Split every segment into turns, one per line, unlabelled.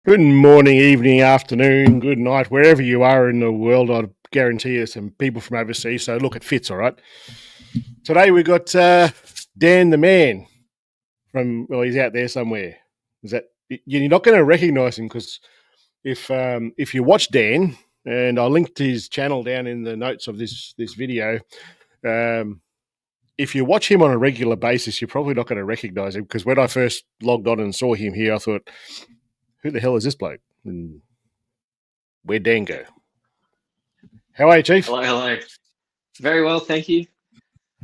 Good morning, evening, afternoon, good night, wherever you are in the world. I guarantee you some people from overseas. So look, it fits, all right. Today we got Dan the man well, he's out there somewhere. Is that you're not going to recognise him because if you watch Dan, and I linked his channel down in the notes of this video. If you watch him on a regular basis, you're probably not going to recognise him because when I first logged on and saw him here, I thought, who the hell is this bloke? And where'd Dan go? How are you, Chief?
Hello. Very well, thank you.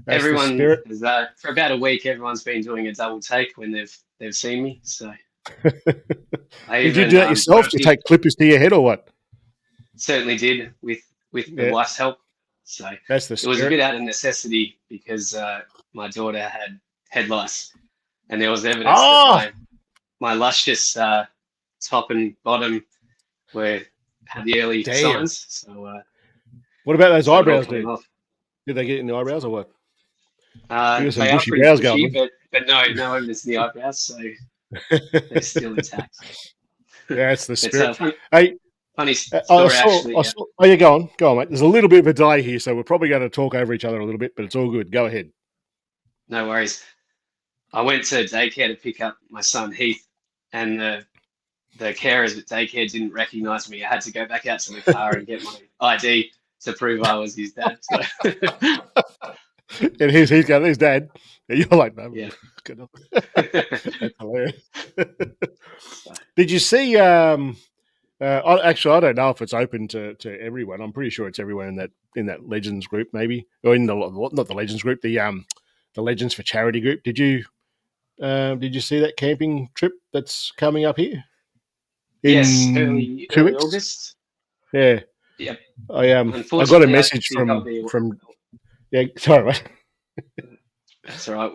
That's the
Everyone
spirit.
is for about a week. Everyone's been doing a double take when they've seen me. So
Did you do that yourself to take clippers to your head or what?
Certainly did with the wife's help. So
that's the spirit.
It was a bit out of necessity because my daughter had head lice, and there was evidence that my luscious top and bottom had the early signs. So
what about those eyebrows, dude? Did they get in the eyebrows or what?
They are pretty bushy, but no evidence in the eyebrows, so they're still intact.
Yeah, it's the spirit.
Funny story, actually.
Oh, yeah, go on, mate. There's a little bit of a delay here, so we're probably going to talk over each other a little bit, but it's all good. Go ahead.
No worries. I went to daycare to pick up my son Heath, and the carers at daycare didn't recognise me. I had to go back out to the car and get my ID to prove I was his dad. So.
And he's got his dad. And you're like, no.
Yeah.
That's hilarious. Did you see? Actually, I don't know if it's open to everyone. I'm pretty sure it's everyone in that Legends group, maybe, or in not the Legends group, the Legends for Charity group. Did you see that camping trip that's coming up here?
Yes, early August.
Yeah.
Yep.
I got a message from. Yeah, sorry, mate.
That's all right.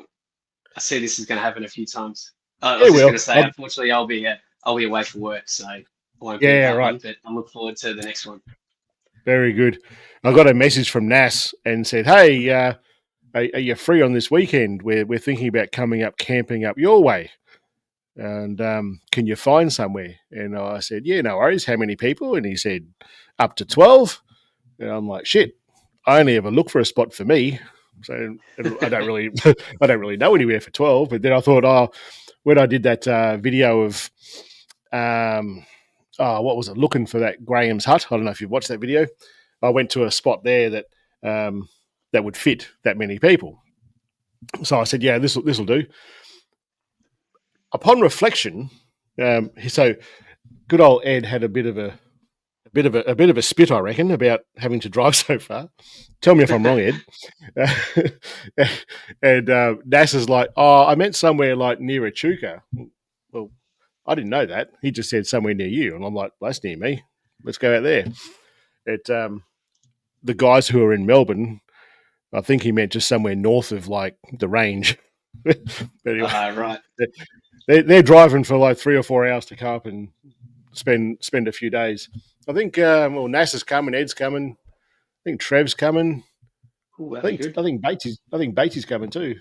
I see this is going to happen a few times. I was just going to say, unfortunately, I'll be away for work, so I won't be at that one, but I look forward to the next one.
Very good. I got a message from Nas and said, "Hey, are you free on this weekend? We're thinking about camping up your way, and can you find somewhere?" And I said, "Yeah, no worries. How many people?" And he said, "Up to 12." And I'm like, "Shit, I only ever look for a spot for me, so I don't really know anywhere for 12." But then I thought, when I did that video of, what was it? Looking for that Graham's hut. I don't know if you've watched that video. I went to a spot there that that would fit that many people. So I said, "Yeah, this will do." Upon reflection, so good old Ed had a bit of a spit, I reckon, about having to drive so far. Tell me if I'm wrong, Ed. And NASA's like, "Oh, I meant somewhere like near Echuca." Well, I didn't know that. He just said somewhere near you, and I'm like, well, "That's near me. Let's go out there." The guys who are in Melbourne, I think he meant just somewhere north of like the range. But anyway,
right.
They're driving for like 3 or 4 hours to come up and spend a few days. I think NASA's coming, Ed's coming, I think Trev's coming.
Ooh,
I think Batey's coming too.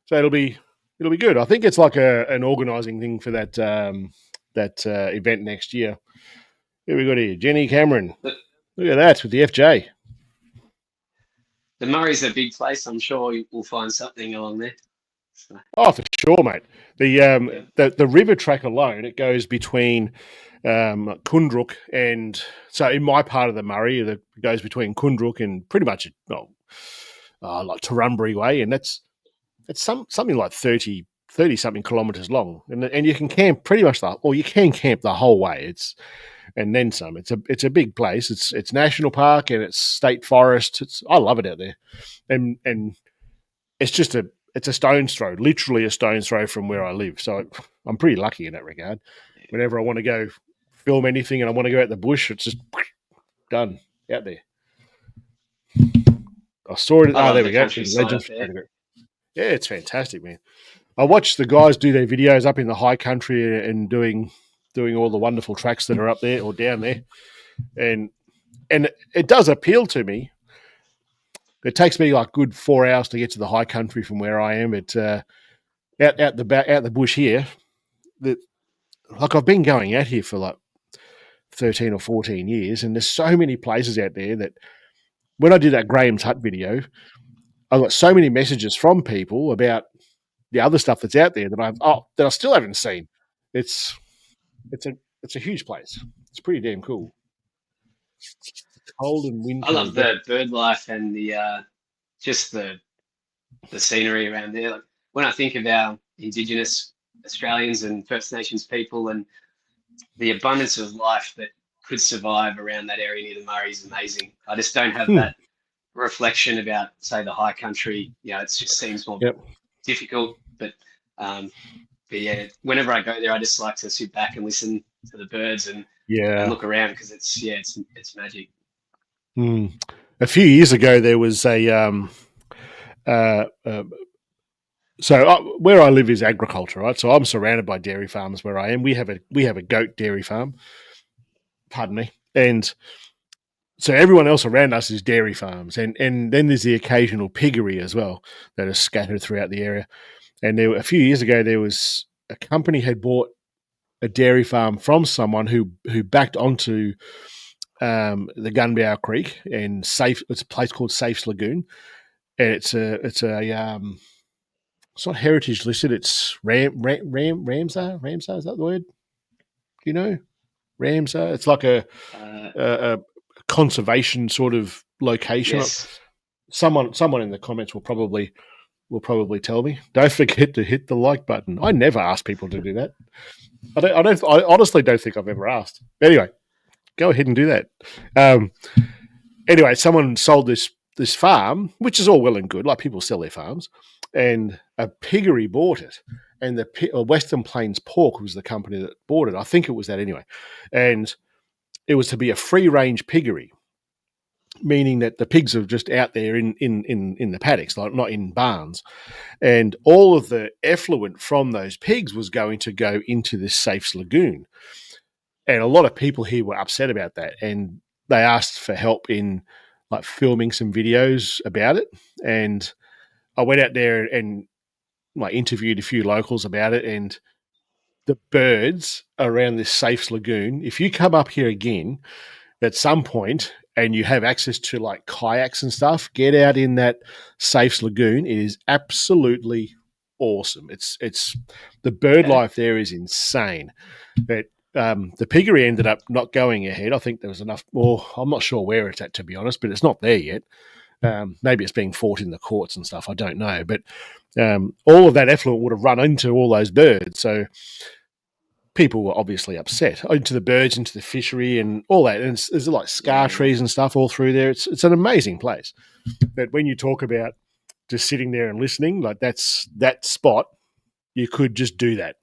So it'll be good. I think it's like an organising thing for that event next year. Who we got here? Jenny Cameron. Look at that with the FJ.
The Murray's a big place. I'm sure we'll find something along there. So.
Oh, for sure, mate. The river track alone, it goes between Kundruk and so in my part of the Murray, it goes between Kundruk and pretty much like Turrumbry way, and it's something like 30 something kilometres long, and you can camp pretty much you can camp the whole way. And then some. It's a big place. It's national park and it's state forest. I love it out there, and it's just it's a stone's throw, literally a stone's throw from where I live. So I'm pretty lucky in that regard. Whenever I want to go film anything and I want to go out the bush, it's just done out there. I saw it. There we go. Yeah, it's fantastic, man. I watched the guys do their videos up in the high country and doing all the wonderful tracks that are up there or down there, and it does appeal to me. It takes me like good 4 hours to get to the high country from where I am. Out the bush here. Like I've been going out here for like 13 or 14 years, and there's so many places out there that when I did that Graham's Hut video, I got so many messages from people about the other stuff that's out there that I still haven't seen. It's it's a huge place. It's pretty damn cool. It's cold and
I love
wintry. Yep.
the bird life and the just the scenery around there. Like when I think of our Indigenous Australians and First Nations people and the abundance of life that could survive around that area near the Murray is amazing. I just don't have
Hmm.
that reflection about, say, the high country. It just seems more
Yep.
difficult. Um, but yeah, whenever I go there, I just like to sit back and listen to the birds and
Yeah.
look around because it's magic.
Hmm. A few years ago, there was uh, uh, where I live is agriculture, right? So I'm surrounded by dairy farms where I am. We have a goat dairy farm. Pardon me. And so everyone else around us is dairy farms, and then there's the occasional piggery as well that is scattered throughout the area. And a few years ago, there was a company had bought a dairy farm from someone who backed onto the Gunbow Creek and Safe. It's a place called Safe's Lagoon, and it's not heritage listed. It's Ramsar. Is that the word? Do you know Ramsar? It's like a conservation sort of location.
Yes.
Someone in the comments will probably tell me. Don't forget to hit the like button. I never ask people to do that. I honestly don't think I've ever asked. Anyway, go ahead and do that. Um, anyway, someone sold this farm, which is all well and good. Like people sell their farms, and a piggery bought it, and Western Plains Pork was the company that bought it. I think it was that anyway, and it was to be a free range piggery, meaning that the pigs are just out there in the paddocks, like not in barns, and all of the effluent from those pigs was going to go into this Safes Lagoon. And a lot of people here were upset about that, and they asked for help in like filming some videos about it. And I went out there and like interviewed a few locals about it, and the birds around this Safes Lagoon. If you come up here again at some point and you have access to like kayaks and stuff, get out in that Safes Lagoon. It is absolutely awesome. It's the bird
Okay.
life there is insane. But the piggery ended up not going ahead. I think there was enough. Well, I'm not sure where it's at, to be honest, but it's not there yet. Maybe it's being fought in the courts and stuff. I don't know. But all of that effluent would have run into all those birds. So people were obviously upset, into the birds, into the fishery, and all that. And there's like scar
Yeah.
trees and stuff all through there. It's an amazing place. But when you talk about just sitting there and listening, like that spot, you could just do that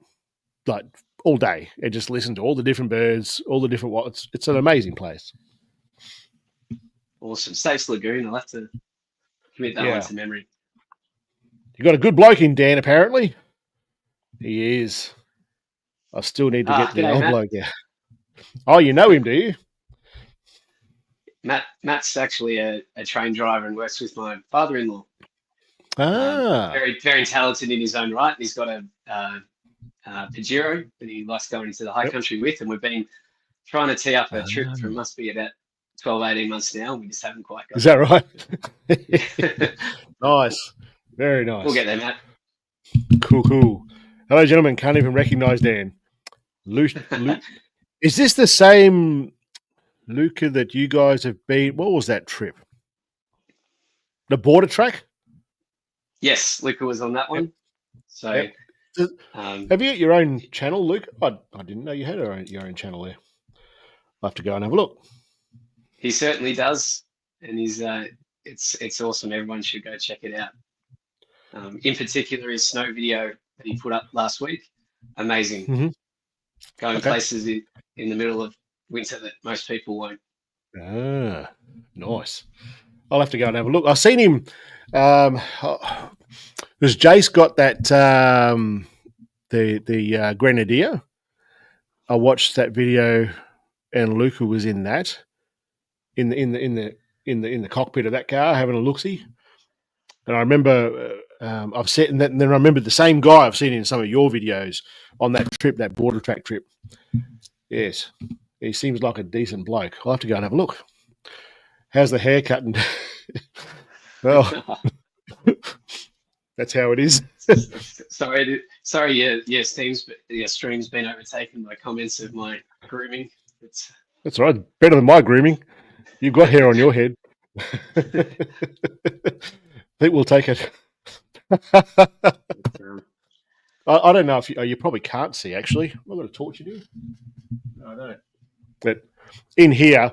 like all day and just listen to all the different birds, all the different what. It's an amazing place.
Awesome. Safes Lagoon. I'll have to commit that one
Yeah,
to memory.
you got a good bloke in Dan. Apparently, he is. I still need to get the
G'day,
old
Matt.
bloke out. Oh, you know him, do you?
Matt's actually a train driver and works with my father-in-law.
Ah,
Very, very talented in his own right. And he's got a Pajero that he likes going into the high
yep.
country with. And we've been trying to tee up a trip for
Ah.
must be about 12, 18 months now. We just haven't quite
Is
got
that right?
there.
Nice, very
We'll
nice.
get there, Matt.
Cool. Hello, gentlemen. Can't even recognise Dan. Luke, is this the same Luca that you guys have been? What was that trip? The border track?
Yes, Luca was on that
Yep.
one. So
Yep. Have
um,
you got your own channel, Luke? I didn't know you had your own channel there. I'll have to go and have a look.
he certainly does. And it's awesome. Everyone should go check it out. In particular, his snow video that he put up last week. Amazing.
Mm-hmm.
Going
Okay.
places in the middle of winter that most people won't.
Ah, nice. I'll have to go and have a look. I've seen him. Because Jace got that the Grenadier. I watched that video, and Luca was in that in the cockpit of that car having a look-see. And I remember I've seen that, and then I remembered the same guy I've seen in some of your videos on that trip, that border track trip. Yes, He seems like a decent bloke. I'll have to go and have a look. How's the haircut? And well, that's how it is.
Sorry, your stream's been overtaken by comments of my grooming. It's
That's all right. Better than my grooming. You've got hair on your head. I think we'll take it. I don't know if you probably can't see, actually. I've got a torch in here. I know. But in here,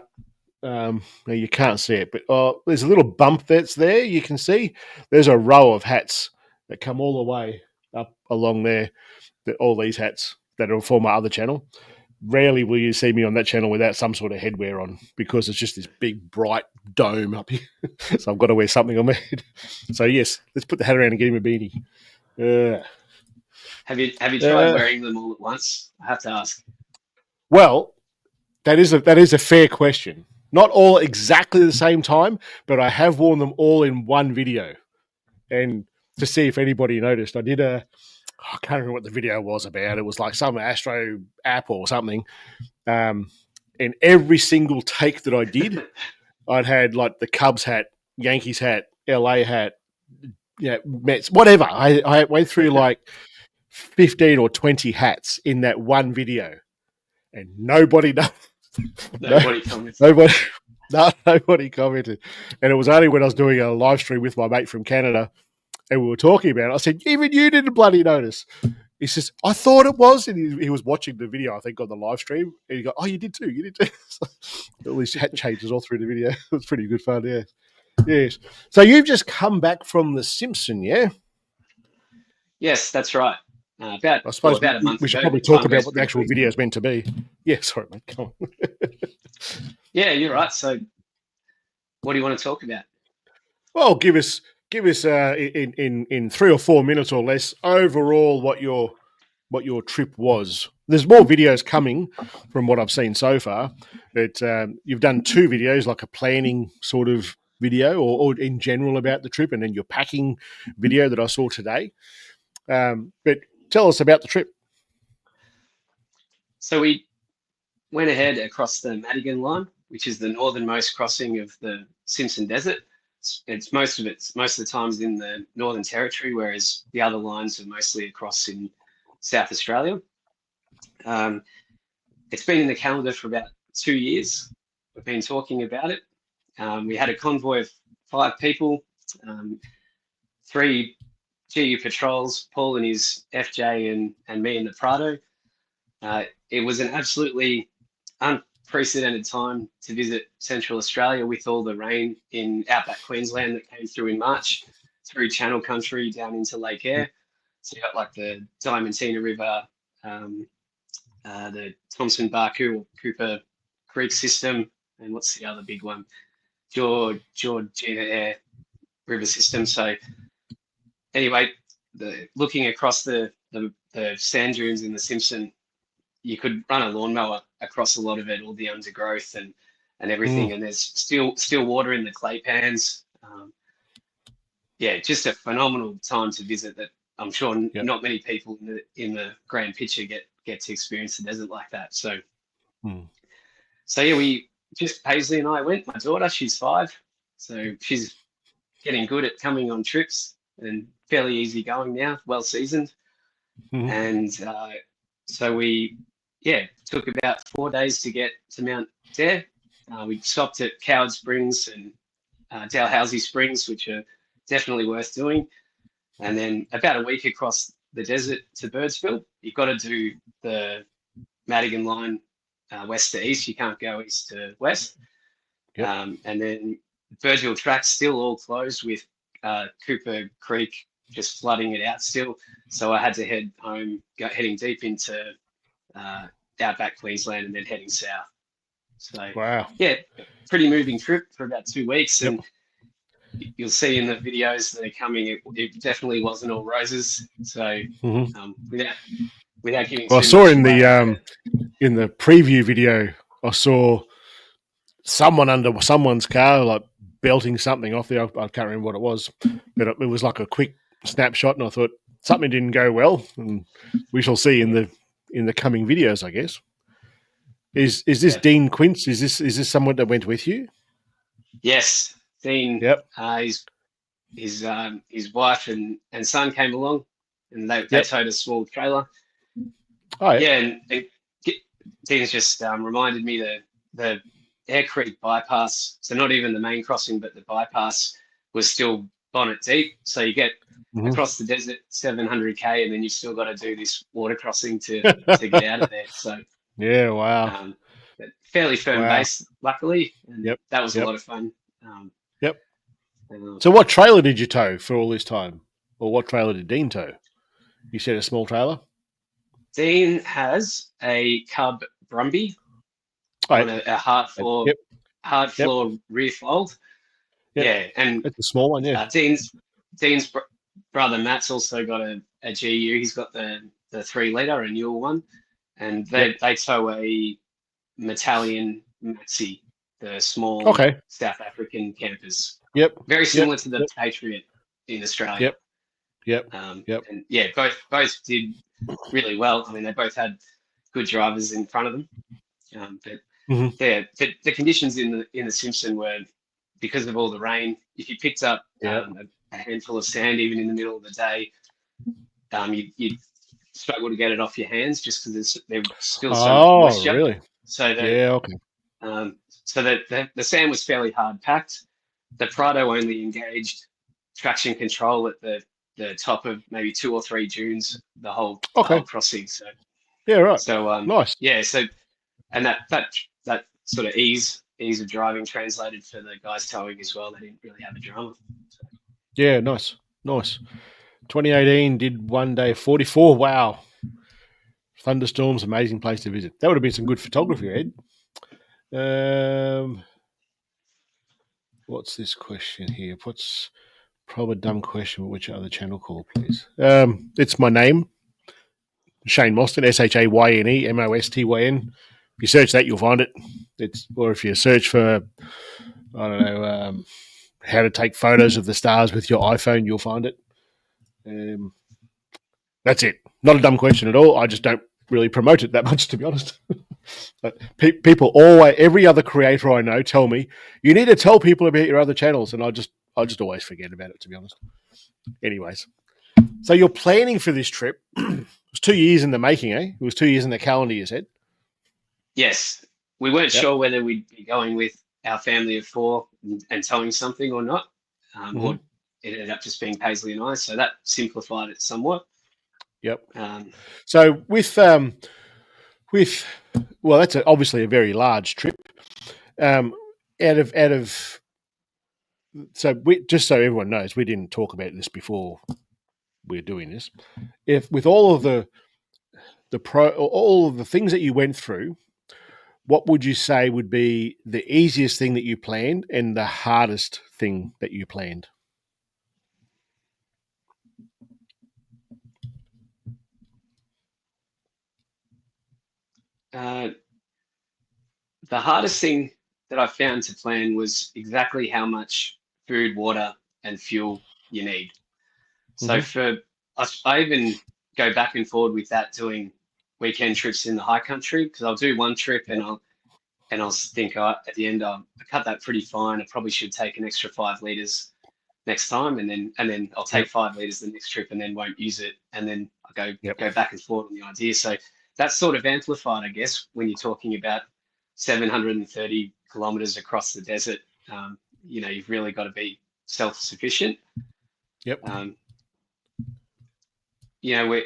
you can't see it, but there's a little bump that's there. You can see there's a row of hats that come all the way up along there. All these hats that are for my other channel. Rarely will you see me on that channel without some sort of headwear on because it's just this big bright dome up here. So I've got to wear something on my head. So yes, let's put the hat around and get him a beanie.
Have you tried wearing them all at once? I have to ask.
Well, that is a fair question. Not all exactly the same time, but I have worn them all in one video. And to see if anybody noticed, I can't remember what the video was about. It was like some Astro app or something. And every single take that I did, I'd had like the Cubs hat, Yankees hat, LA hat, Mets, whatever. I went through like 15 or 20 hats in that one video. And nobody commented. Nobody commented. And it was only when I was doing a live stream with my mate from Canada and we were talking about it. I said, even you didn't bloody notice. He says, I thought it was. And he was watching the video, I think, on the live stream. And he go, oh, you did too. All these hat changes all through the video. It was pretty good fun, yeah. Yes. So you've just come back from the Simpson, yeah?
Yes, that's right. About a month
we should
ago,
probably talk about what the actual video is meant to be. Yeah, sorry, mate. Come on.
Yeah, you're right. So what do you want to talk about?
Well, give us in 3 or 4 minutes or less overall what your trip was. There's more videos coming from what I've seen so far, but you've done 2 videos, like a planning sort of video or in general about the trip, and then your packing video that I saw today. But tell us about the trip.
So we went ahead across the Madigan line, which is the northernmost crossing of the Simpson Desert. It's most of the times in the Northern Territory, whereas the other lines are mostly across in South Australia. It's been in the calendar for about 2 years. We've been talking about it. We had a convoy of 5 people, 3 GU patrols, Paul and his FJ and me in the Prado. It was an absolutely unprecedented time to visit Central Australia with all the rain in outback Queensland that came through in March, through Channel Country down into Lake Eyre. So you got like the Diamantina River, the Thompson Barcoo or Cooper Creek system, and what's the other big one? Georgina Eyre River system. So anyway, looking across the sand dunes in the Simpson, you could run a lawnmower across a lot of it, all the undergrowth and everything. And there's still water in the clay pans. Just a phenomenal time to visit that I'm sure not many people in the grand picture get to experience the desert like that. So, Paisley and I went. My daughter, she's 5, so she's getting good at coming on trips and fairly easy going now, well seasoned. And so we took about 4 days to get to Mount Dare. We stopped at Coward Springs and Dalhousie Springs, which are definitely worth doing. And then about a week across the desert to Birdsville. You've got to do the Madigan line west to east. You can't go east to west. And then Birdsville Track's still all closed with Cooper Creek just flooding it out still. So I had to head home, heading deep into outback Queensland and then heading south. So,
wow.
Yeah, pretty moving trip for about 2 weeks. And you'll see in the videos that are coming, it definitely wasn't all roses. So without giving
I saw in the preview video, I saw someone under someone's car, like belting something off there. I can't remember what it was, but it was like a quick snapshot, and I thought something didn't go well, and we shall see in the coming videos, I guess. Is this
Yeah.
Dean Quince? Is this someone that went with you?
Yes, Dean,
Yep.
his wife and son came along, and they
Yep.
towed a small trailer.
Oh, yeah.
Yeah, and Dean's just reminded me the Air Creek bypass. So not even the main crossing, but the bypass was still bonnet deep. So you get
Mhm.
across the desert 700k, and then you've still got to do this water crossing to get out of there. So
Yeah. Wow.
um, but fairly firm
Wow.
base, luckily, and
Yep.
that was a
Yep.
lot of fun. Um,
Yep.
and,
So, what trailer did you tow for all this time, or what trailer did Dean tow? You said a small trailer.
Dean has a Cub Brumby
Oh,
on a
yep.
hard
Yep.
floor rear fold.
Yep.
Yeah, and
It's a small one. Yeah.
Dean's brother Matt's also got a GU. He's got the 3 liter, a newer one, and
Yep.
they tow a Metallion Maxi, the small
Okay.
South African campers,
Yep.
very
Yep.
similar to the
Yep.
Patriot in Australia.
Yep. Yep. Yep.
And yeah, both did really well. I mean, they both had good drivers in front of them, but
Mhm.
yeah, the conditions in the Simpson were, because of all the rain. If you picked up
Yep.
a handful of sand even in the middle of the day, you'd struggle to get it off your hands just because there's still so much
Oh,
moisture.
really?
So
Yeah. Okay.
the sand was fairly hard packed. The Prado only engaged traction control at the top of maybe 2 or 3 dunes the whole
Okay.
crossing. So
Yeah. Right.
so
Nice.
yeah, and that sort of ease of driving translated for the guys towing as well. They didn't really have a drama. So,
Yeah. Nice. Nice. 2018 did one day 44. Wow. Thunderstorms, amazing place to visit. That would have been some good photography, Ed. What's this question here? What's probably a dumb question? Which other channel call, please? It's my name, Shane Mostyn, SHAYNE MOSTYN. If you search that, you'll find it. Or if you search for, I don't know, how to take photos of the stars with your iPhone, you'll find it. That's it. Not a dumb question at all. I just don't really promote it that much, to be honest. But people always, every other creator I know, tell me you need to tell people about your other channels, and I just always forget about it, to be honest. Anyways, so you're planning for this trip. It was 2 years in the making, eh? It was 2 years in the calendar, you said.
yes, we weren't
Yep.
sure whether we'd be going with our family of 4 and towing something or not, or it ended up just being Paisley and I. So that simplified it somewhat.
Yep.
Um,
So with well, that's obviously a very large trip. Out of so just so everyone knows, we didn't talk about this before we're doing this. If with all of all of the things that you went through, what would you say would be the easiest thing that you planned and the hardest thing that you planned?
uh, the hardest thing that I found to plan was exactly how much food, water, and fuel you need. So I even go back and forward with that, doing weekend trips in the high country, because I'll do one trip and I'll think, at the end, I cut that pretty fine. I probably should take an extra 5 liters next time, and then I'll take
Yep.
5 liters the next trip and then won't use it, and then I
Yep.
go back and forth on the idea. So that's sort of amplified, I guess, when you're talking about 730 kilometers across the desert. You've really got to be self-sufficient.
Yep.
We're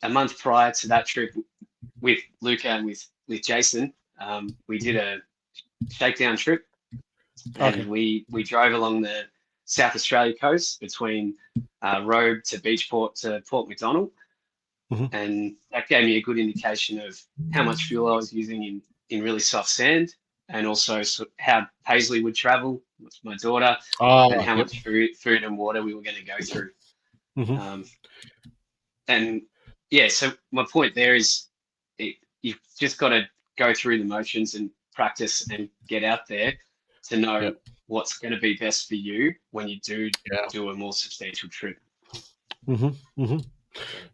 a month prior to that trip with Luca and with Jason. We did a shakedown trip, and
Okay.
we drove along the South Australia coast between Robe to Beachport to Port Macdonald, and that gave me a good indication of how much fuel I was using in really soft sand, and also how Paisley would travel with my daughter, and how
Yep.
much food and water we were going to go through. And yeah, so my point there is, you've just got to go through the motions and practice and get out there to know what's going to be best for you when you do a more substantial trip.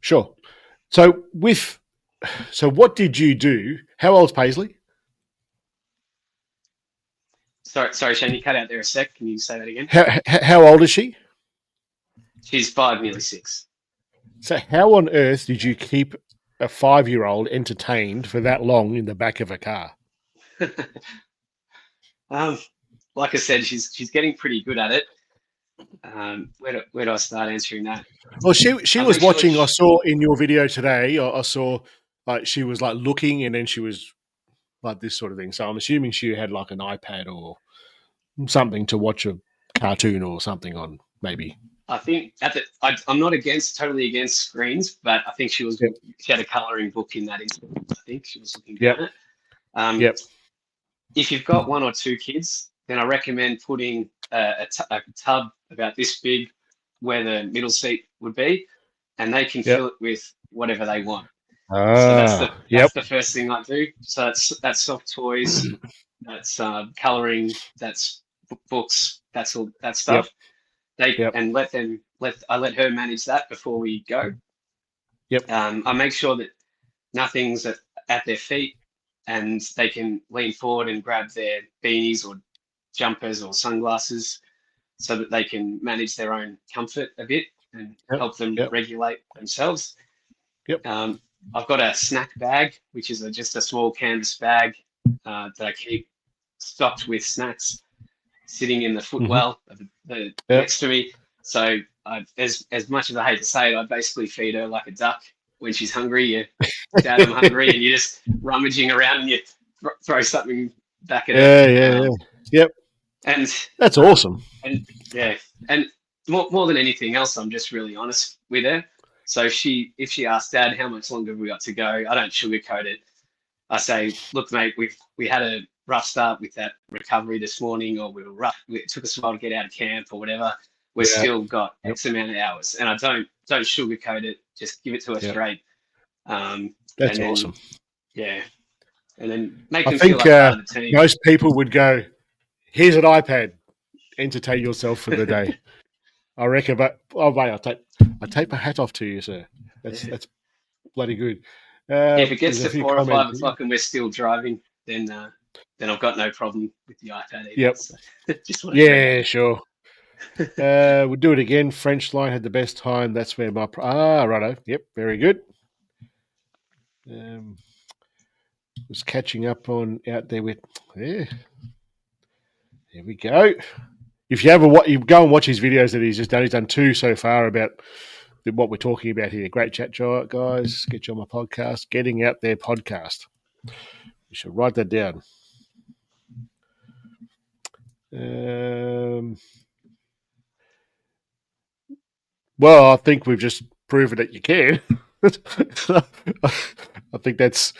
Sure. So what did you do? How old's Paisley?
Sorry, Shane, you cut out there a sec. Can you say that again?
How old is she?
She's 5, nearly 6.
So how on earth did you keep a 5-year-old entertained for that long in the back of a car?
Um, like I said, she's getting pretty good at it. Where do I start answering that?
Well, she
I
was
make sure
watching. I saw in your video today. I saw like she was like looking, and then she was like this sort of thing. So I'm assuming she had like an iPad or something to watch a cartoon or something on, maybe.
I think I'm not totally against screens, but I think
Yep.
she had a coloring book in that instance. I think she was looking
Yep.
down it. Um,
Yep.
if you've got 1 or 2 kids, then I recommend putting a tub about this big where the middle seat would be, and they can fill
Yep.
it with whatever they want. So
Yep.
that's the first thing I do. So that's soft toys, that's coloring, that's books, that's all that
Yep.
stuff.
Yep.
And I let her manage that before we go.
Yep.
I make sure that nothing's at their feet, and they can lean forward and grab their beanies or jumpers or sunglasses, so that they can manage their own comfort a bit and help them
Yep.
regulate themselves.
Yep.
I've got a snack bag, which is just a small canvas bag that I keep stocked with snacks, sitting in the footwell next to me. So as much as I hate to say it, I basically feed her like a duck. When she's hungry, you, Dad, I'm hungry, and you're just rummaging around and you throw something back at her.
Yeah. Yep.
And
that's awesome.
And yeah, and more than anything else, I'm just really honest with her. So if she asks, Dad, how much longer have we got to go, I don't sugarcoat it. I say, look, mate, we had a rough start with that recovery this morning, or we were rough. It took us a while to get out of camp or whatever. We've still got X amount of hours, and I don't sugarcoat it. Just give it to her straight.
That's awesome.
Yeah, and then make them feel like part of the team.
Most people would go, "Here's an iPad, entertain yourself for the day." I reckon, but mate, I take my hat off to you, sir. That's bloody good.
If it gets to 4 or 5 o'clock and we're still driving, then I've got no problem with the iPad either.
Yep.
So,
sure. We'll do it again. French line had the best time. That's where my righto. Yep, very good. Was catching up on out there with there we go. If you you go and watch his videos that he's just done. He's done 2 so far about what we're talking about here. Great chat, guys. Get you on my podcast. Getting Out There podcast. You should write that down. Well, I think we've just proven that you can. I think that's.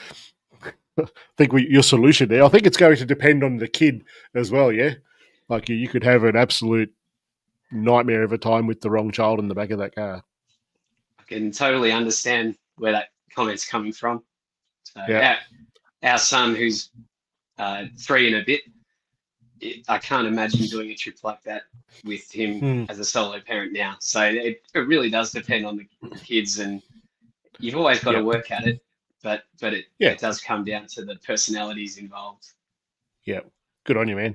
Your solution there. I think it's going to depend on the kid as well. Yeah, like you could have an absolute nightmare of a time with the wrong child in the back of that car.
I can totally understand where that comment's coming from. So our son, who's 3 and a bit, I can't imagine doing a trip like that with him as a solo parent now. So it really does depend on the kids, and you've always got to work at it, but it does come down to the personalities involved.
Yeah, good on you, man.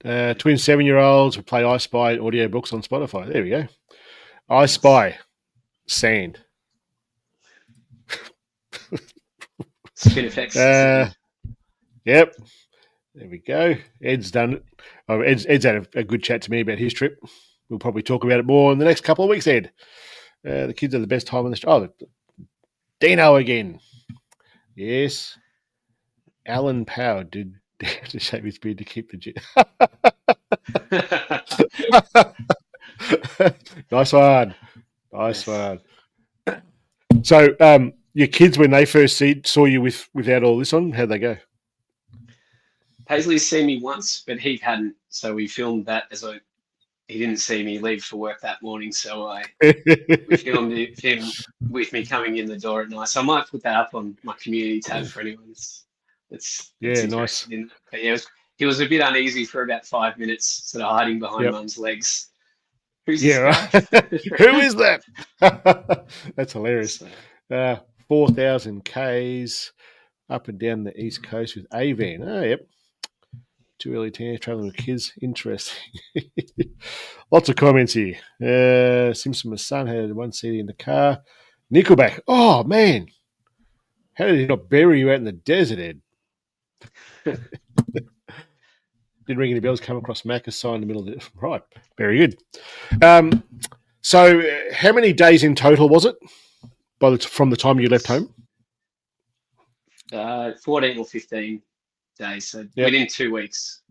Twin 7-year-olds who play I Spy audiobooks on Spotify. There we go. I Spy sand.
Spin effects.
Yep. There we go. Ed's done it. Oh, Ed's had a good chat to me about his trip. We'll probably talk about it more in the next couple of weeks, Ed. The kids are the best time on the show. Oh, Dino again. Yes. Alan Power did to shave his beard to keep the jet. Nice one. Nice one. So, your kids, when they first saw you without all this on, how'd they go?
Paisley's seen me once, but he hadn't. So we filmed that he didn't see me leave for work that morning. So we filmed him with me coming in the door at night. So I might put that up on my community tab for anyone that's
nice.
In. But yeah, he was a bit uneasy for about 5 minutes, sort of hiding behind Mum's legs. Who's
right. Who is that? That's hilarious. 4,000 Ks up and down the East Coast with Avan. Oh, yep. Too early to traveling with kids. Interesting. Lots of comments here. Simpson, my son, had one CD in the car. Nickelback. Oh, man. How did he not bury you out in the desert, Ed? Didn't ring any bells. Come across Macca's sign in the middle of it. Right. Very good. So, how many days in total was it from the time you left home?
14 or 15 days. So
Yep.
within 2 weeks.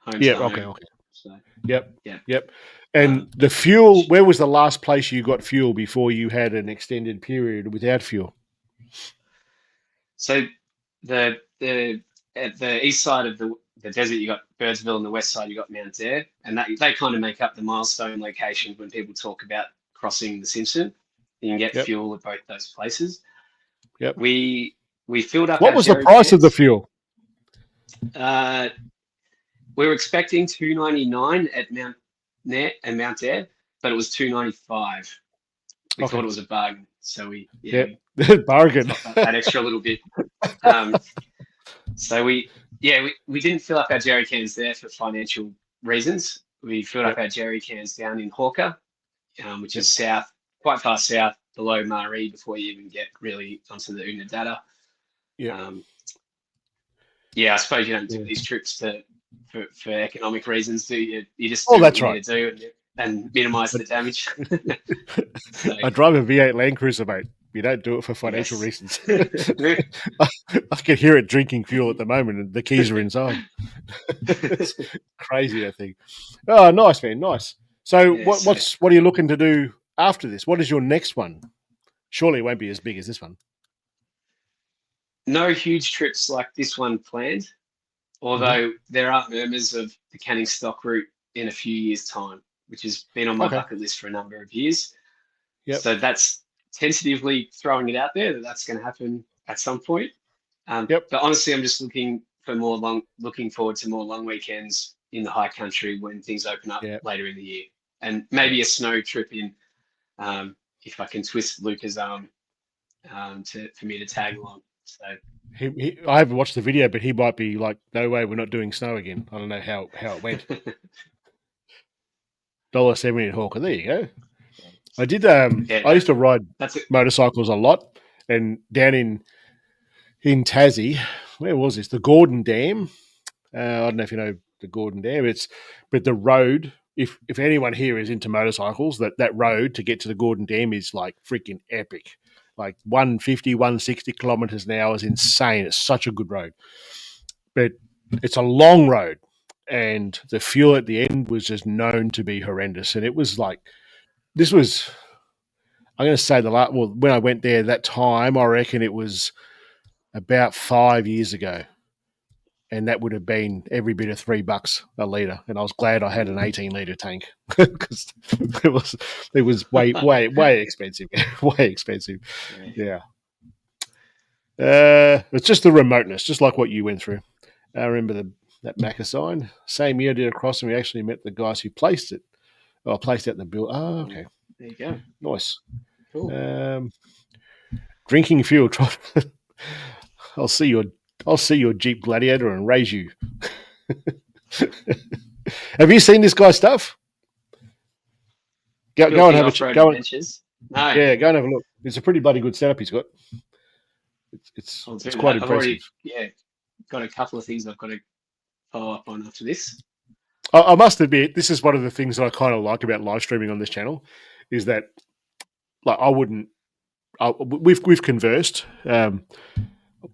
Home
Yeah.
to home.
Okay.
So,
Yep.
yeah.
Yep. And the fuel, where was the last place you got fuel before you had an extended period without fuel?
So at the east side of the desert, you got Birdsville, and the west side you got Mount Ayr, and that they kind of make up the milestone locations when people talk about crossing the Simpson. You can get
Yep.
fuel at both those places.
Yep.
We filled up.
What
our
was the
jerry
price of the
cans.
fuel?
We were expecting $2.99 at Mount Ayr, but it was $2.95. We thought it was a bargain, so we
bargain.
topped up that extra little bit. So we didn't fill up our jerry cans there for financial reasons. We filled up our jerry cans down in Hawker, which is south, quite far south, below Maree, before you even get really onto the Unadada. I suppose you don't do these trips for economic reasons, do you? You just do what you need to do and minimise the damage.
So. I drive a V8 Land Cruiser, mate. You don't do it for financial reasons. I can hear it drinking fuel at the moment, and the keys are inside. It's crazy, I think. Oh, nice, man, nice. So, what are you looking to do after this? What is your next one? Surely it won't be as big as this one.
No huge trips like this one planned, although there are murmurs of the Canning Stock route in a few years' time, which has been on my bucket list for a number of years. So that's tentatively throwing it out there that that's going to happen at some point. But honestly, I'm just looking forward to more long weekends in the high country when things open up later in the year, and maybe a snow trip in, if I can twist Luca's arm for me to tag along. So
I haven't watched the video, but he might be like, "No way, we're not doing snow again." I don't know how it went. $1.70 in Hawker. There you go. I did. I used to ride motorcycles a lot, and down in Tassie, where was this? The Gordon Dam. I don't know if you know the Gordon Dam. But the road. If anyone here is into motorcycles, that road to get to the Gordon Dam is like freaking epic. Like 150, 160 kilometers an hour is insane. It's such a good road, but it's a long road, and the fuel at the end was just known to be horrendous. And it was like, this was, I'm going to say when I went there that time, I reckon it was about 5 years ago. And that would have been every bit of $3 a litre. And I was glad I had an 18-litre tank because it was way expensive. Way expensive. Yeah. It's just the remoteness, just like what you went through. I remember that Macca sign. Same year I did a cross, and we actually met the guys who placed it. Oh, placed out in the bill. Oh, okay.
There you go.
Nice.
Cool.
Drinking fuel. I'll see your Jeep Gladiator and raise you. Have you seen this guy's stuff? Go and have a go.
No.
Yeah, go and have a look. It's a pretty bloody good setup he's got. It's quite impressive.
I've already got a couple of things I've got to follow up on after this.
I must admit, this is one of the things that I kind of like about live streaming on this channel, is that like we've conversed.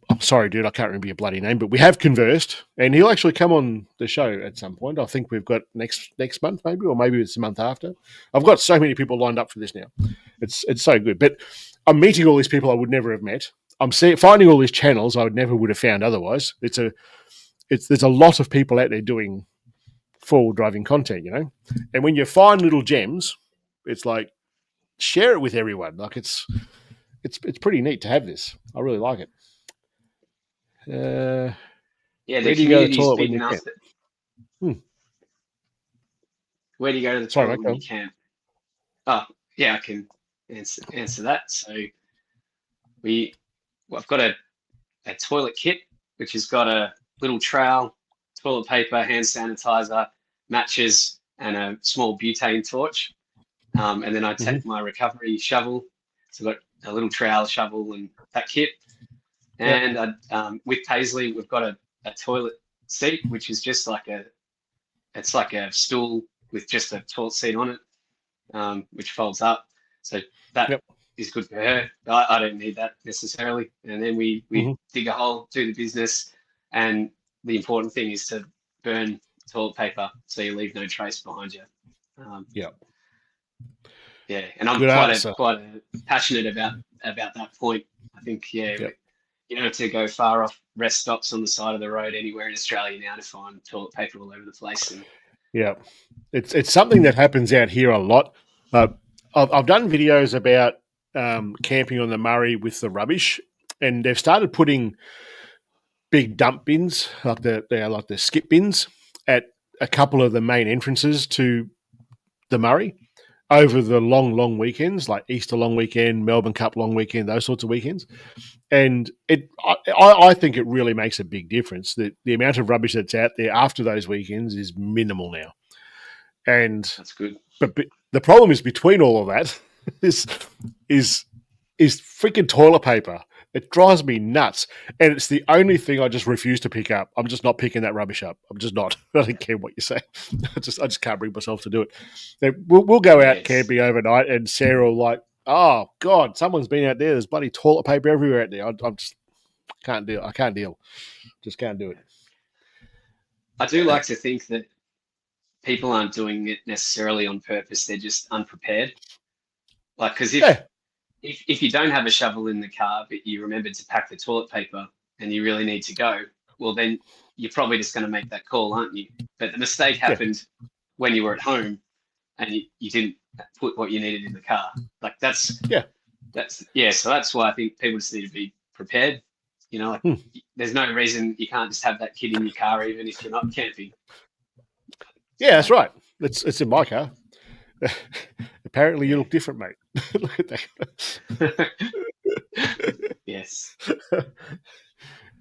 I'm sorry, dude, I can't remember your bloody name, but we have conversed, and he'll actually come on the show at some point. I think we've got next month, maybe, or maybe it's the month after. I've got so many people lined up for this now. It's so good. But I'm meeting all these people I would never have met. I'm finding all these channels I would have found otherwise. There's a lot of people out there doing forward driving content, you know. And when you find little gems, it's like share it with everyone. Like it's pretty neat to have this. I really like it.
The community is big enough. Where do you go to the toilet when you can? Oh, yeah, I can answer that. So I've got a toilet kit which has got a little trowel, toilet paper, hand sanitizer, matches, and a small butane torch. And then I
Hmm.
take my recovery shovel. So I've got a little trowel shovel and that kit.
Yep.
And with Paisley, we've got a toilet seat, which is just it's like a stool with just a toilet seat on it, which folds up. So that
Yep.
is good for her. I don't need that necessarily. And then we
Hmm.
dig a hole, do the business, and the important thing is to burn toilet paper so you leave no trace behind you. Um,
Yep.
yeah, and I'm
Good answer.
quite passionate about that point. I think
Yep.
you don't have to go far off rest stops on the side of the road anywhere in Australia now to find toilet paper all over the place. And
Yeah, it's something that happens out here a lot. Uh, I've done videos about camping on the Murray with the rubbish, and they've started putting big dump bins, they're like the skip bins, at a couple of the main entrances to the Murray over the long weekends, like Easter long weekend, Melbourne Cup long weekend, those sorts of weekends. And I think it really makes a big difference. The amount of rubbish that's out there after those weekends is minimal now. And
that's good.
but the problem is between all of that is is freaking toilet paper. It drives me nuts, and it's the only thing I just refuse to pick up. I'm just not picking that rubbish up. I'm just not. I don't care what you say. I just can't bring myself to do it. We'll go out
Yes.
camping overnight, and Sarah will like, oh God, someone's been out there. There's bloody toilet paper everywhere out there. I'm just can't deal. I can't deal. Just can't do it.
I do like to think that people aren't doing it necessarily on purpose. They're just unprepared. Like, because
Yeah,
if you don't have a shovel in the car, but you remember to pack the toilet paper and you really need to go, well, then you're probably just going to make that call, aren't you? But the mistake
yeah,
happened when you were at home and you didn't put what you needed in the car. Like
yeah.
yeah. So that's why I think people just need to be prepared. You know, like
Hmm.
there's no reason you can't just have that kit in your car, even if you're not camping.
Yeah,
So
that's right. It's in my car. Apparently, you
yeah.
look different, mate. Look at that.
Yes.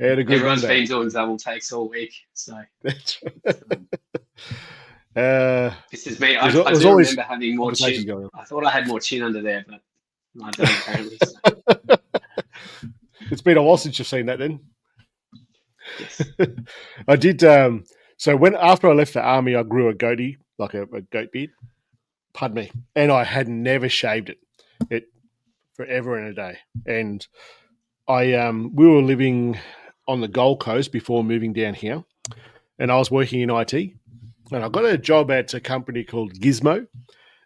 Had a good
Everyone's
Monday.
been doing double takes all week. So
That's
um,
uh,
this is me.
there's,
I
there's
do
always
remember having more
conversations
chin.
going
I thought I had more chin under there, but I don't apparently. So
on. It's been a while since you've seen that. Then
yes.
I did. So when after I left the army, I grew a goatee, like a goat beard. Pardon me, and I had never shaved it forever and a day. And we were living on the Gold Coast before moving down here, and I was working in IT, and I got a job at a company called Gizmo,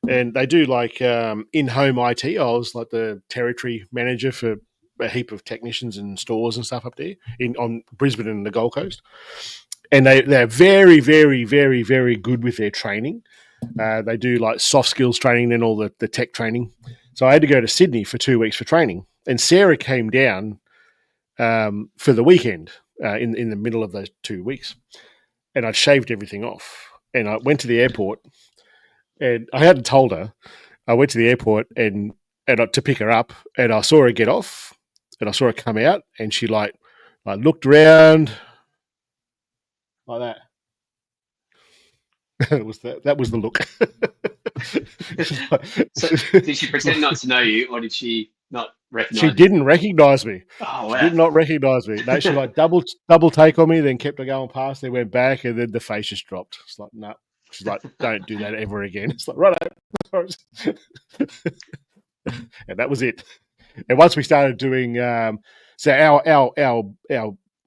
and they do like in-home IT. I was like the territory manager for a heap of technicians and stores and stuff up there in on Brisbane and the Gold Coast, and they're very, very, very, very good with their training. They do like soft skills training and all the tech training. So I had to go to Sydney for 2 weeks for training, and Sarah came down for the weekend in the middle of those 2 weeks, and I'd shaved everything off, and I went to the airport, and I hadn't told her. I went to the airport and to pick her up, and I saw her get off, and I saw her come out, and she like I looked around like that. That was the look.
So did she pretend not to know you, or did she not
She
recognize you?
didn't recognize me.
Oh
She
wow.
did not recognize me. No, she like double take on me, then kept her going past, then went back, and then the face just dropped. It's like, no. She's like, don't do that ever again. It's like, right. And that was it. And once we started doing, so our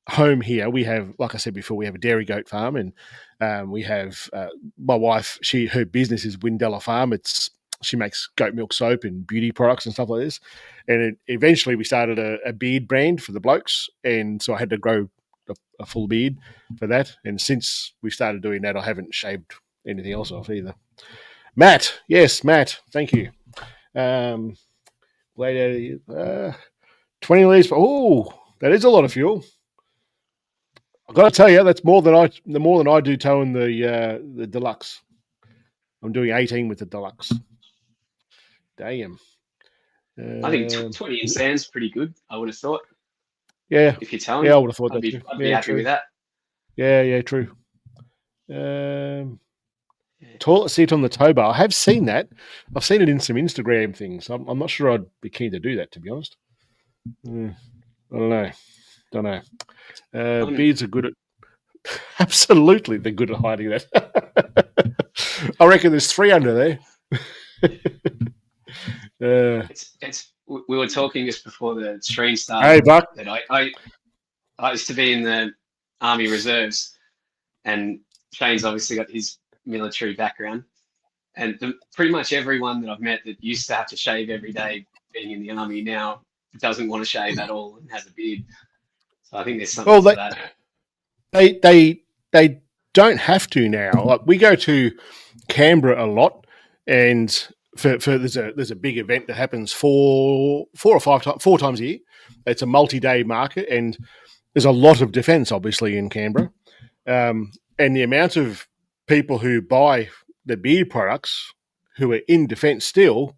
home here, we have, like I said before, we have a dairy goat farm, and we have my wife. Her business is Windella Farm. She makes goat milk soap and beauty products and stuff like this. And eventually, we started a beard brand for the blokes, and so I had to grow a full beard for that. And since we started doing that, I haven't shaved anything else off either. Matt, yes, Matt, thank you. Wait, 20 litres. Oh, that is a lot of fuel. I've got to tell you, that's more than I do towing the deluxe. I'm doing 18 with the deluxe. Damn.
I think 20 in sand's pretty good. I would have thought
Yeah,
if you're
yeah,
towing,
I would have thought that too.
I'd be
Yeah,
happy
true.
with that.
Yeah, true. Toilet seat on the tow bar. I have seen that. I've seen it in some Instagram things. I'm not sure I'd be keen to do that, to be honest. I don't know. Beards are good at absolutely. They're good at hiding that. I reckon there's 3 under there.
We were talking just before the stream started.
Hey, Buck.
That I used to be in the Army Reserves, and Shane's obviously got his military background. And pretty much everyone that I've met that used to have to shave every day being in the Army now doesn't want to shave at all and has a beard. So I think there's something to that.
They don't have to now. Like, we go to Canberra a lot, and for there's a big event that happens 4 times a year. It's a multi-day market, and there's a lot of defence, obviously, in Canberra. And the amount of people who buy the beard products who are in defence still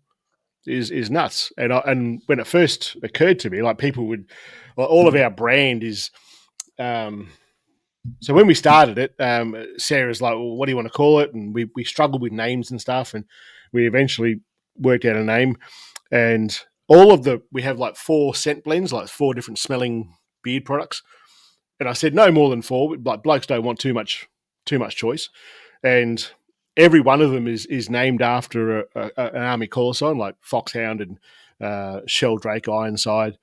is nuts. And when it first occurred to me, like, people would, well, all of our brand is. So when we started it, Sarah's like, well, what do you want to call it? And we struggled with names and stuff, and we eventually worked out a name. And we have like 4 scent blends, like 4 different smelling beard products. And I said no more than 4. Like, blokes don't want too much choice. And every one of them is named after an army call sign, like Foxhound and Sheldrake, Ironside,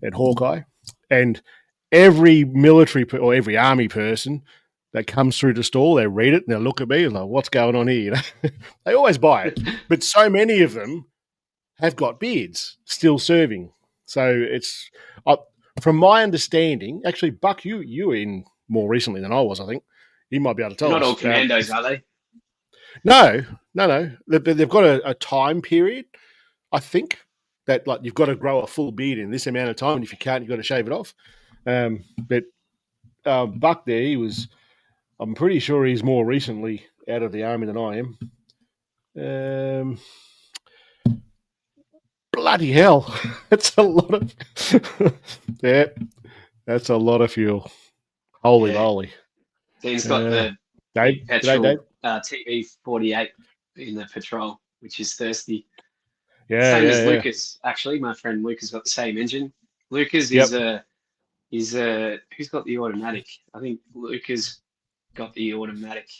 and Hawkeye. And every military or every army person that comes through the store, they read it and they look at me and like, what's going on here? You know? They always buy it. But so many of them have got beards still serving. So it's, from my understanding, actually, Buck, you were in more recently than I was, I think. You might be able to tell us.
Not all commandos, are they?
No. They've got a time period, I think, that like you've got to grow a full beard in this amount of time. And if you can't, you've got to shave it off. But Buck there, I'm pretty sure he's more recently out of the army than I am. Bloody hell. That's a lot of yeah, that's a lot of fuel. Holy moly.
Dean's got the
Dave,
petrol TV48 in the patrol, which is thirsty.
Yeah,
same as Lucas, actually. My friend Lucas got the same engine. Lucas is who's got the automatic? I think Lucas got the automatic,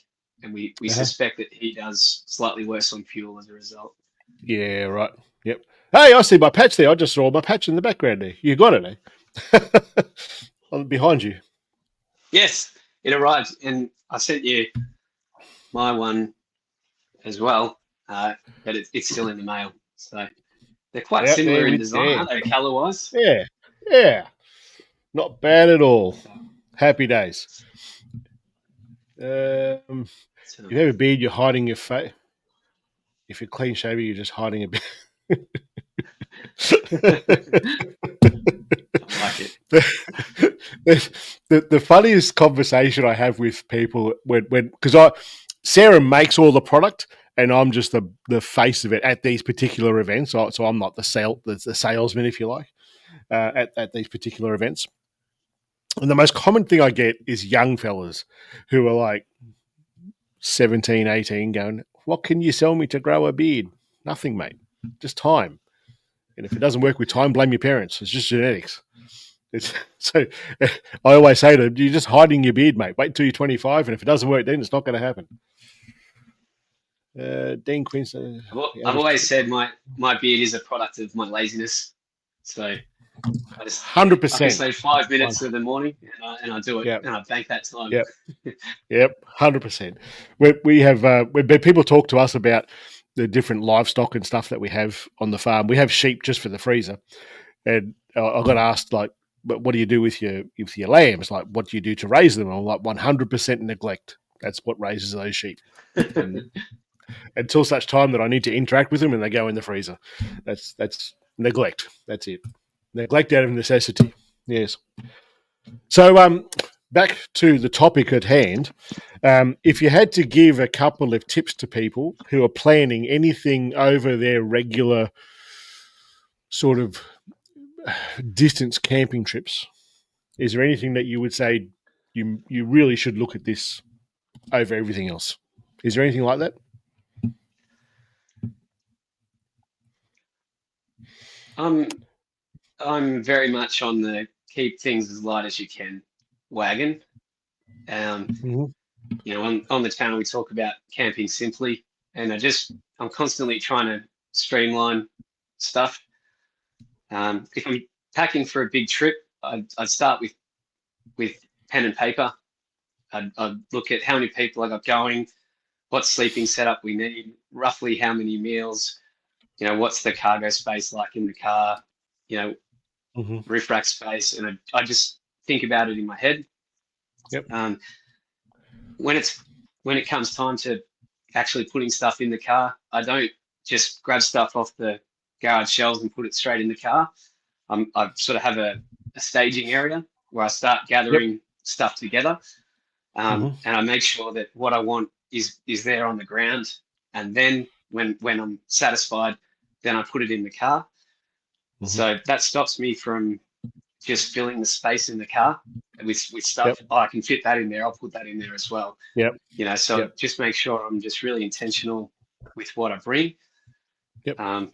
and we suspect that he does slightly worse on fuel as a result.
Yeah, right. Yep. Hey, I see my patch there. I just saw my patch in the background there. You got it, eh? Behind you.
Yes, it arrived, and I sent you my one as well, but it's still in the mail. So they're quite similar in design, aren't they, colour-wise?
Yeah. Not bad at all. Happy days. You have a beard, you're hiding your face. If you're clean shaven, you're just hiding a bit.
I like it.
The funniest conversation I have with people when because Sarah makes all the product and I'm just the face of it at these particular events. So I'm not the salesman, if you like, at these particular events. And the most common thing I get is young fellas who are like 17, 18 going, what can you sell me to grow a beard? Nothing, mate. Just time. And if it doesn't work with time, blame your parents. It's just genetics. So I always say to them, you're just hiding your beard, mate. Wait until you're 25, and if it doesn't work then, it's not going to happen. Dean Quincy.
I've always said my beard is a product of my laziness. So I just
100%.
I can say 5 minutes in the morning, and I do it, and I bank that time.
Yep, 100%. We have when people talk to us about the different livestock and stuff that we have on the farm. We have sheep just for the freezer, and I got asked like, "But what do you do with your lambs? Like, what do you do to raise them?" I'm like, 100% neglect. That's what raises those sheep. And until such time that I need to interact with them, and they go in the freezer. That's neglect. That's it. Neglect out of necessity. Yes. So back to the topic at hand. If you had to give a couple of tips to people who are planning anything over their regular sort of distance camping trips, is there anything that you would say you really should look at this over everything else. Is there anything like that?
I'm very much on the keep things as light as you can wagon. Um,
Mm-hmm.
on the channel we talk about camping simply, and I'm constantly trying to streamline stuff. If I'm packing for a big trip, I'd start with pen and paper. I'd look at how many people I got going, what sleeping setup we need, roughly how many meals, what's the cargo space like in the car, you know,
Mm-hmm.
roof rack space, and I just think about it in my head.
Yep.
Um, when it's when it comes time to actually putting stuff in the car, I don't just grab stuff off the garage shelves and put it straight in the car. I sort of have a staging area where I start
Yep.
gathering stuff together,
Mm-hmm.
and I make sure that what I want is there on the ground. And then when I'm satisfied, then I put it in the car.
Mm-hmm.
So that stops me from just filling the space in the car with
Yep.
stuff. Oh, I can fit that in there. I'll put that in there as well.
Yep.
So
Yep.
just make sure I'm just really intentional with what I bring.
Yep.
Um,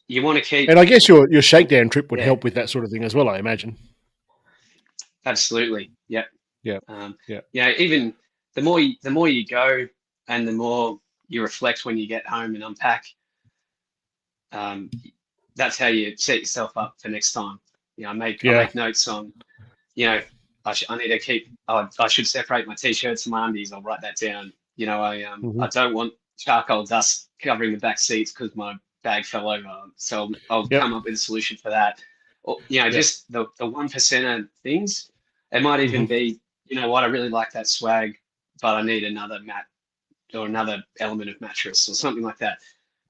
you want to keep,
And I guess your shakedown trip would
yeah,
help with that sort of thing as well, I imagine.
absolutely, yeah.
Yeah.
Um,
Yeah.
Even the more you go, and the more you reflect when you get home and unpack. Um, that's how you set yourself up for next time. I
Yeah.
make notes on, I need to keep. I should separate my t-shirts and my undies. I'll write that down.
Mm-hmm.
I don't want charcoal dust covering the back seats because my bag fell over. So I'll
Yep.
come up with a solution for that. Or
Yep.
just the 1% things. It might even
Mm-hmm.
be, what, I really like that swag, but I need another mat or another element of mattress or something like that.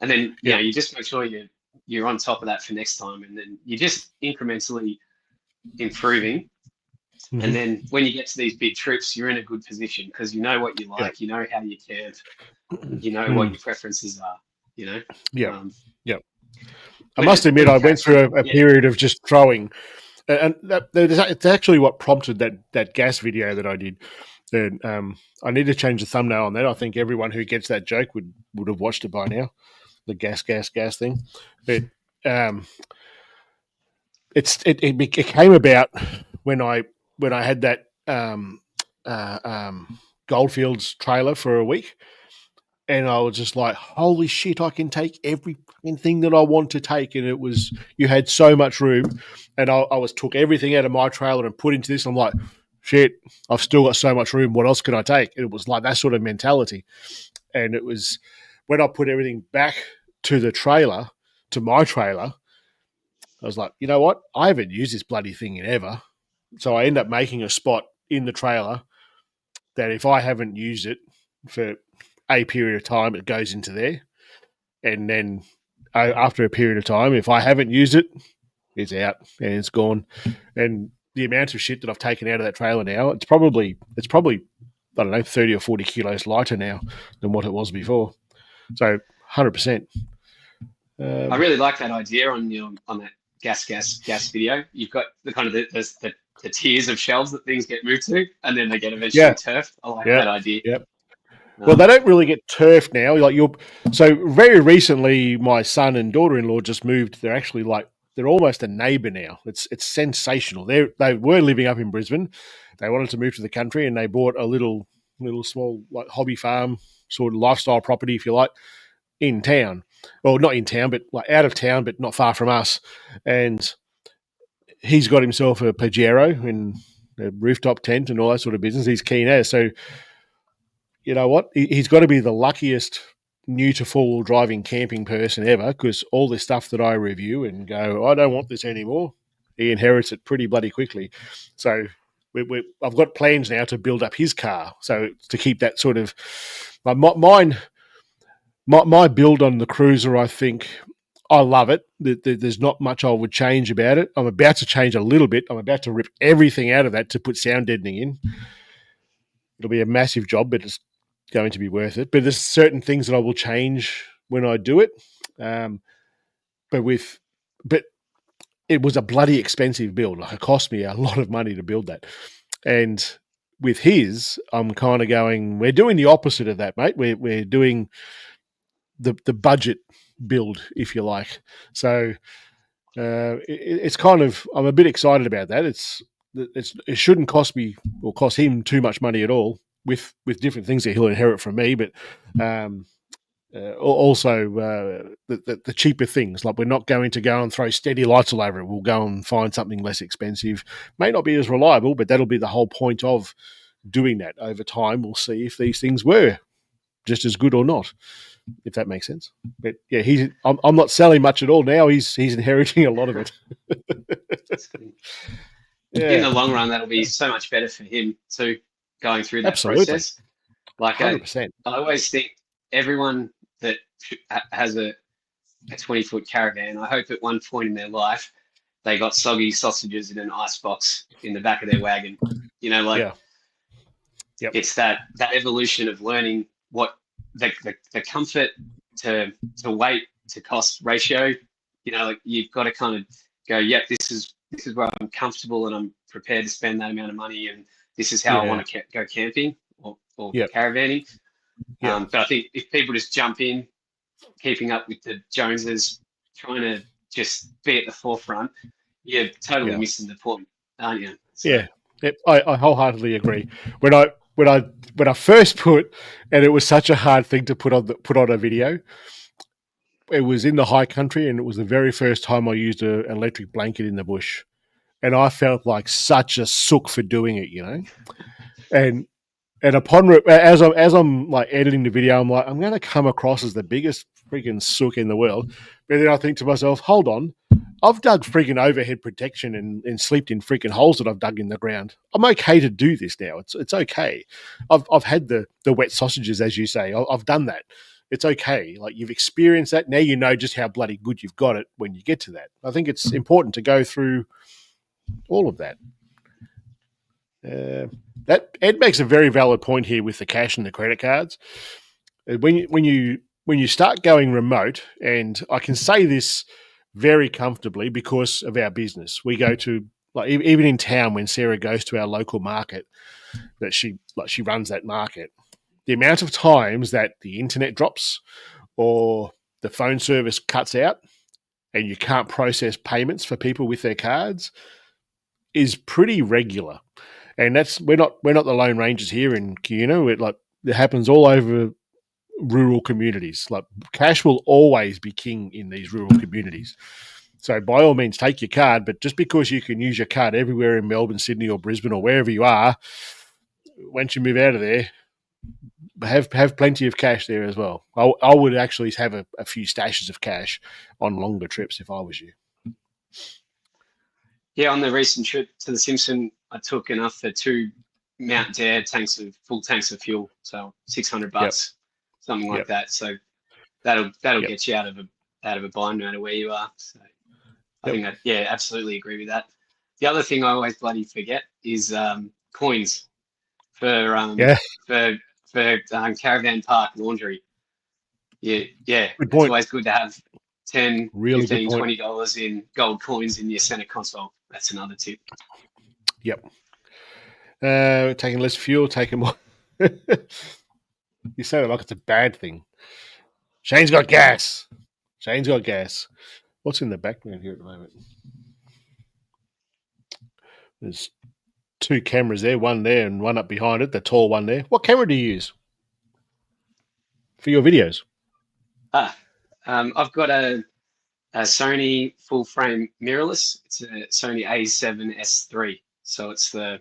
And then
Yep.
you just make sure you're on top of that for next time, and then you're just incrementally improving. And
Mm-hmm.
then when you get to these big trips, you're in a good position because you know what you
Yep.
like, you know how you camp, you know what
Mm.
your preferences are. You know,
Yep.
um,
Yep. I
when
must
it
admit,
when
I
it
went
came to
through a period of just throwing, and it's actually what prompted that gas video that I did. And I need to change the thumbnail on that. I think everyone who gets that joke would have watched it by now. The gas thing, but um, it came about when I had that uh, um, Goldfields trailer for a week, and I was just like, holy shit, I can take every fucking thing that I want to take. And it was, you had so much room. And I was took everything out of my trailer and put into this. And I'm like, shit, I've still got so much room. What else can I take? And it was like that sort of mentality. And it was when I put everything back to the trailer, to my trailer, I was like, you know what? I haven't used this bloody thing in ever. So I end up making a spot in the trailer that if I haven't used it for a period of time, it goes into there. And then after a period of time, if I haven't used it, it's out and it's gone. And the amount of shit that I've taken out of that trailer now, it's probably I don't know 30 or 40 kilos lighter now than what it was before. So 100%.
I really like that idea on that gas video. You've got the kind of the tiers of shelves that things get moved to, and then they get eventually
Yeah,
turfed. I like
yeah,
that idea.
yeah. Well, they
Um,
don't really get turfed now. Like you're so very recently, my son and daughter-in-law just moved. They're actually like they're almost a neighbour now. It's sensational. They were living up in Brisbane. They wanted to move to the country, and they bought a little small like hobby farm sort of lifestyle property, if you like, in town. Well, not in town, but like out of town, but not far from us. And he's got himself a Pajero and a rooftop tent and all that sort of business. He's keen as so you know what? He's got to be the luckiest new to four wheel driving camping person ever because all this stuff that I review and go, I don't want this anymore, he inherits it pretty bloody quickly. So I've got plans now to build up his car. So to keep that sort of like my build on the Cruiser, I think I love it. There's not much I would change about it. I'm about to change a little bit. I'm about to rip everything out of that to put sound deadening in. It'll be a massive job, but it's going to be worth it. But there's certain things that I will change when I do it. Um, but but it was a bloody expensive build. Like it cost me a lot of money to build that, and with his, I'm kind of going, we're doing the opposite of that, mate. We're doing the budget build, if you like. So it's kind of, I'm a bit excited about that. It shouldn't cost me or cost him too much money at all with different things that he'll inherit from me, but um, also the cheaper things. Like, we're not going to go and throw steady lights all over it. We'll go and find something less expensive. May not be as reliable, but that'll be the whole point of doing that. Over time, we'll see if these things were just as good or not, if that makes sense. But yeah, I'm not selling much at all now. He's inheriting a lot of it.
In
Yeah,
the long run, that'll be so much better for him too, going through that
absolutely,
process. Like,
100%.
I always think everyone that has a 20-foot caravan, I hope at one point in their life they got soggy sausages in an icebox in the back of their wagon. You know, like,
Yeah, yep,
it's that evolution of learning what the comfort to weight to cost ratio. You know, like, you've got to kind of go, yep, this is where I'm comfortable and I'm prepared to spend that amount of money, and this is how I
yeah,
want to go camping or
yep,
caravanning.
yep,
But I think if people just jump in, keeping up with the Joneses, trying to just be at the forefront, you're totally
yeah,
missing the point, aren't you? So
yeah. Yep, I wholeheartedly agree. When I first put, and it was such a hard thing to put on a video. It was in the high country, and it was the very first time I used an electric blanket in the bush, and I felt like such a sook for doing it, And upon as I'm like editing the video, I'm like, I'm going to come across as the biggest freaking sook in the world. But then I think to myself, hold on, I've dug freaking overhead protection and slept in freaking holes that I've dug in the ground. I'm okay to do this now. It's okay. I've had the wet sausages, as you say. I've done that. It's okay. Like, you've experienced that. Now you know just how bloody good you've got it when you get to that. I think it's important to go through all of that. That Ed makes a very valid point here with the cash and the credit cards. When you start going remote, and I can say this very comfortably because of our business, we go to, like, even in town, when Sarah goes to our local market, that she runs that market. The amount of times that the internet drops or the phone service cuts out and you can't process payments for people with their cards is pretty regular. And that's we're not the Lone Rangers here in Cuyuna. It happens all over rural communities. Like, cash will always be king in these rural communities. So by all means, take your card, but just because you can use your card everywhere in Melbourne, Sydney, or Brisbane, or wherever you are, once you move out of there, have plenty of cash there as well. I would actually have a few stashes of cash on longer trips if I was you.
yeah, on the recent trip to the Simpson, I took enough for 2 Mount Dare full tanks of fuel, so
Yep.
$600, something like
Yep.
that. So that'll
Yep.
get you out of a bind no matter where you are. So I
Yep.
think yeah, absolutely agree with that. The other thing I always bloody forget is coins for
Yeah.
caravan park laundry. Yeah,
Good
it's
point.
always good to have 10,
Really good
15,
point.
$20 in gold coins in your center console. That's another tip.
Yep. Taking less fuel, taking more. You say it like it's a bad thing. Shane's got gas. Shane's got gas. What's in the background here at the moment? There's two cameras there, one there and one up behind it, the tall one there. What camera do you use for your videos?
I've got a Sony full frame mirrorless. It's a Sony A7S3. So it's the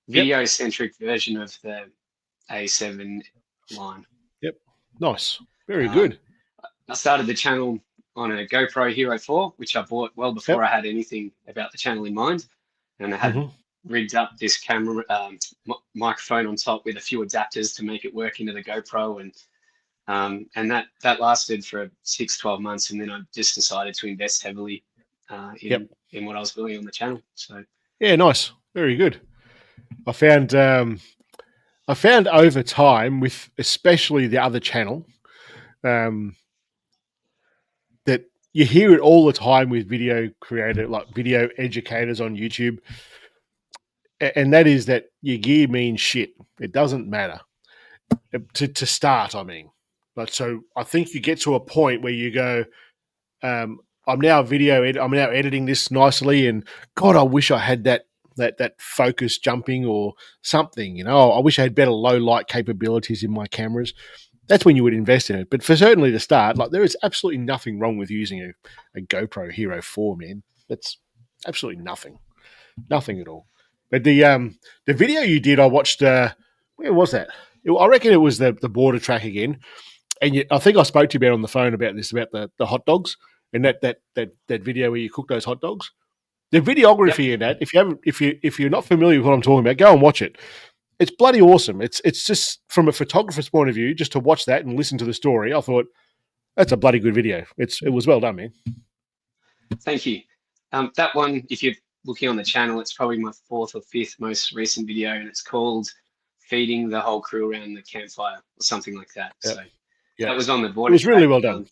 Yep.
video centric version of the A7 line.
Yep. Nice. Very
Um,
good.
I started the channel on a GoPro Hero 4, which I bought well before
Yep.
I had anything about the channel in mind. And I had
Mm-hmm.
rigged up this camera microphone on top with a few adapters to make it work into the GoPro, and that lasted for 12 months, and then I just decided to invest heavily
Yep.
in what I was building on the channel. So
Yeah, nice. Very good. I found over time, with especially the other channel, um, that you hear it all the time with video creator, like video educators on YouTube. and that is that your gear means shit. It doesn't matter to start. I mean, but so I think you get to a point where you go, I'm now I'm now editing this nicely, and God, I wish I had that focus jumping or something. I wish I had better low light capabilities in my cameras. That's when you would invest in it. But for certainly to start, like there is absolutely nothing wrong with using a GoPro Hero 4, man. That's absolutely nothing at all. But the video you did, I watched. Where was that? I reckon it was the border track again. And I think I spoke to you about on the phone about this, about the hot dogs and that video where you cook those hot dogs. The videography in that, if you're not familiar with what I'm talking about, go and watch it. It's bloody awesome. It's just from a photographer's point of view, just to watch that and listen to the story. I thought that's a bloody good video. It was well done, man.
Thank you. That one, if you're looking on the channel, it's probably my 4th or 5th most recent video, and it's called "Feeding the Whole Crew Around the Campfire" or something like that. Yep. So that was on the border.
It was really well done.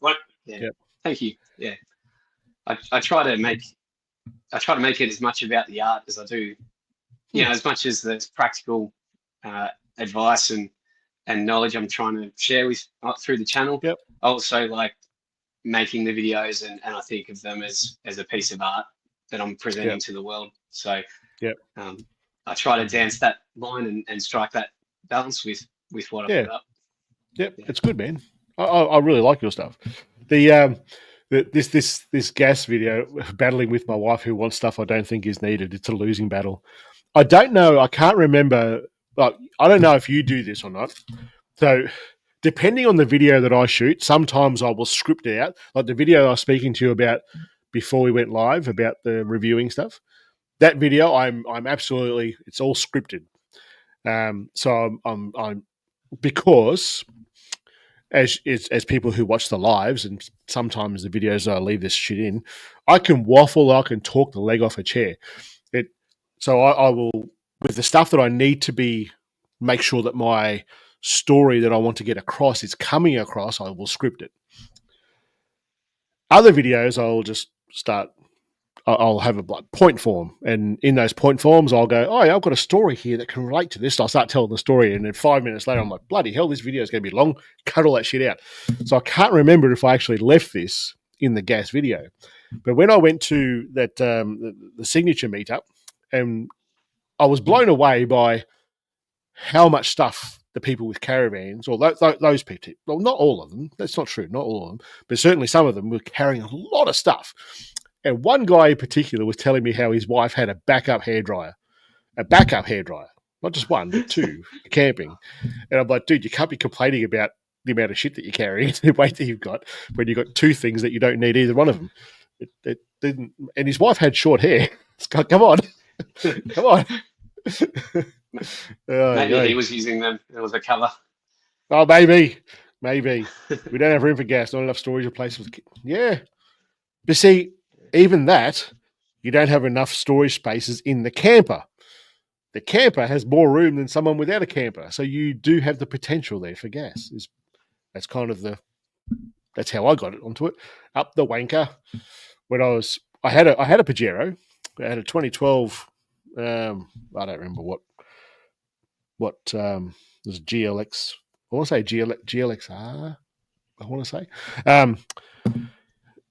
Thank you. Yeah, I try to make it as much about the art as I do, as much as there's practical advice and knowledge I'm trying to share with through the channel.
Yep.
I also like making the videos and I think of them as a piece of art that I'm presenting to the world. So I try to dance that line and strike that balance with what I put up.
Yep, it's good, man. I really like your stuff. This gas video, battling with my wife who wants stuff I don't think is needed. It's a losing battle. I don't know. I can't remember. I don't know if you do this or not. So depending on the video that I shoot, sometimes I will script it out. Like the video I was speaking to you about before we went live about the reviewing stuff. That video, I'm absolutely, it's all scripted. So I'm because as people who watch the lives and sometimes the videos I leave this shit in, I can waffle, I can talk the leg off a chair. So I will, with the stuff that I need to make sure that my story that I want to get across is coming across, I will script it. Other videos, I'll have a point form, and in those point forms, I'll go, oh, yeah, I've got a story here that can relate to this. I'll start telling the story, and then 5 minutes later, I'm like, bloody hell, this video is going to be long. Cut all that shit out. So I can't remember if I actually left this in the gas video. But when I went to that the signature meetup, and I was blown away by how much stuff the people with caravans, or those people, well, not all of them, that's not true, not all of them, but certainly some of them were carrying a lot of stuff. And one guy in particular was telling me how his wife had a backup hairdryer, not just one, but 2 for camping. And I'm like, dude, you can't be complaining about the amount of shit that you're carrying, the weight that you've got, when you've got 2 things that you don't need either one of them. It didn't, and his wife had short hair. Come on. Come on.
Maybe he was using them. It was a cover.
Oh, maybe. We don't have room for gas. Not enough storage places. Yeah. But see, even that, you don't have enough storage spaces in the camper. The camper has more room than someone without a camper. So you do have the potential there for gas. That's kind of that's how I got it onto it. Up the wanker. When I had a Pajero. I had a 2012, I don't remember what was GLX. I want to say GLXR. I want to say,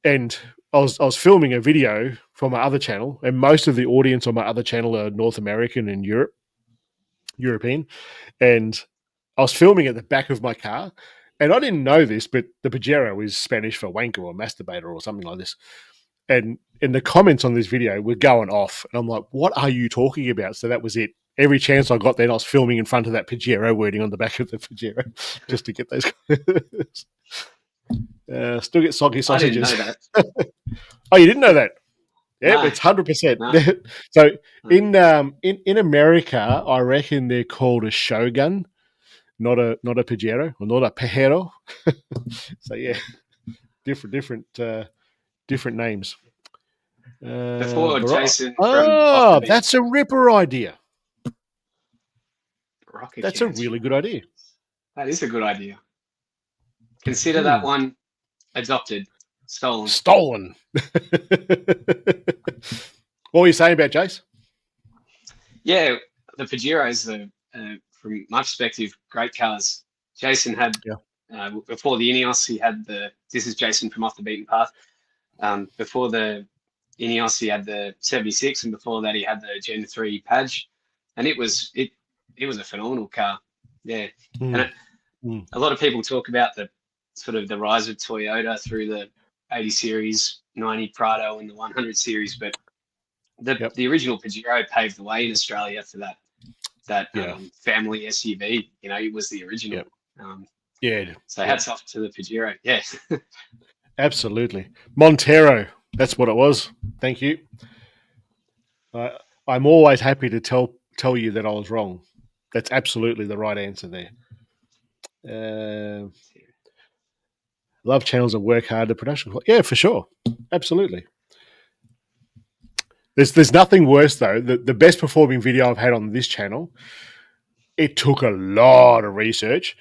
and I was filming a video for my other channel, and most of the audience on my other channel are North American and European, and I was filming at the back of my car, and I didn't know this, but the Pajero is Spanish for wanker or masturbator or something like this. And in the comments on this video were going off. And I'm like, what are you talking about? So that was it. Every chance I got then, I was filming in front of that Pajero wording on the back of the Pajero just to get those. Still get soggy sausages.
I didn't know that.
Oh, you didn't know that? Yeah,
No.
it's 100%.
No.
So in America, I reckon they're called a Shogun, not a Pajero or not a Pajero. So yeah, different names.
Before Jason.
That's a ripper idea. That's
Cans.
a really good idea.
That is a good idea. Consider that one adopted, stolen.
What were you saying about Jace?
Yeah, the Pajeros are, from my perspective, great cars. Jason had,
Yeah.
before the Ineos, he had this is Jason from Off the Beaten Path. Before the Ineos, he had the 76, and before that, he had the Gen 3 Padge. And it was a phenomenal car. Yeah. And
Mm. Mm.
a lot of people talk about the sort of the rise of Toyota through the 80 series, 90 Prado, and the 100 series, but
Yep.
the original Pajero paved the way in Australia for that
Yeah.
family SUV. You know, it was the original.
Yep.
Um,
Yeah.
so
Yeah.
hats off to the Pajero. Yeah.
Absolutely. Montero. That's what it was. Thank you. I'm always happy to tell you that I was wrong. That's absolutely the right answer there. Love channels that work hard. The production, yeah, for sure, absolutely. There's nothing worse though. The best performing video I've had on this channel. It took a lot of research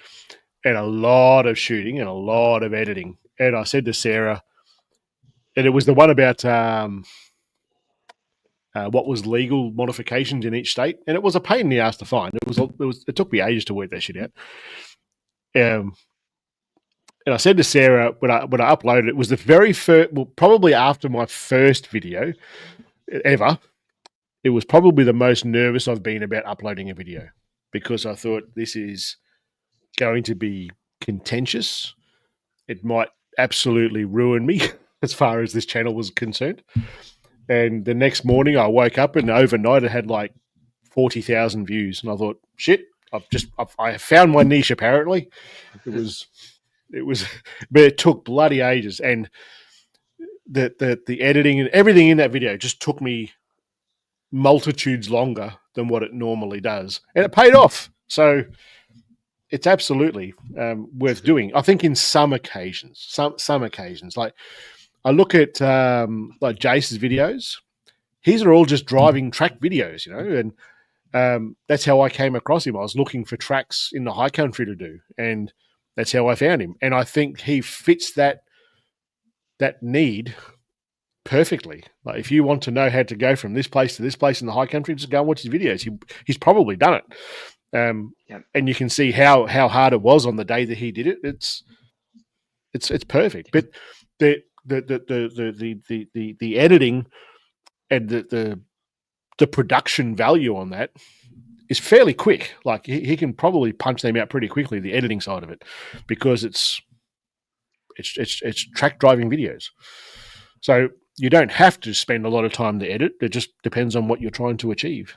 and a lot of shooting and a lot of editing. And I said to Sarah, and it was the one about what was legal modifications in each state, and it was a pain in the ass to find. It took me ages to work that shit out. And I said to Sarah when I uploaded it was the very first, well, probably after my first video ever. It was probably the most nervous I've been about uploading a video because I thought this is going to be contentious. It might absolutely ruin me as far as this channel was concerned. And the next morning I woke up and overnight it had like 40,000 views. And I thought, shit, I found my niche apparently. It was, but it took bloody ages. And the editing and everything in that video just took me multitudes longer than what it normally does. And it paid off. So it's absolutely worth doing. I think in some occasions, some occasions, like I look at like Jace's videos. These are all just driving track videos, you know, and that's how I came across him. I was looking for tracks in the high country to do, and that's how I found him. And I think he fits that need perfectly. Like if you want to know how to go from this place to this place in the high country, just go and watch his videos. He's probably done it. And you can see how hard it was on the day that he did it. It's perfect. But the editing and the production value on that is fairly quick. Like he can probably punch them out pretty quickly, the editing side of it, because it's track driving videos. So you don't have to spend a lot of time to edit. It just depends on what you're trying to achieve.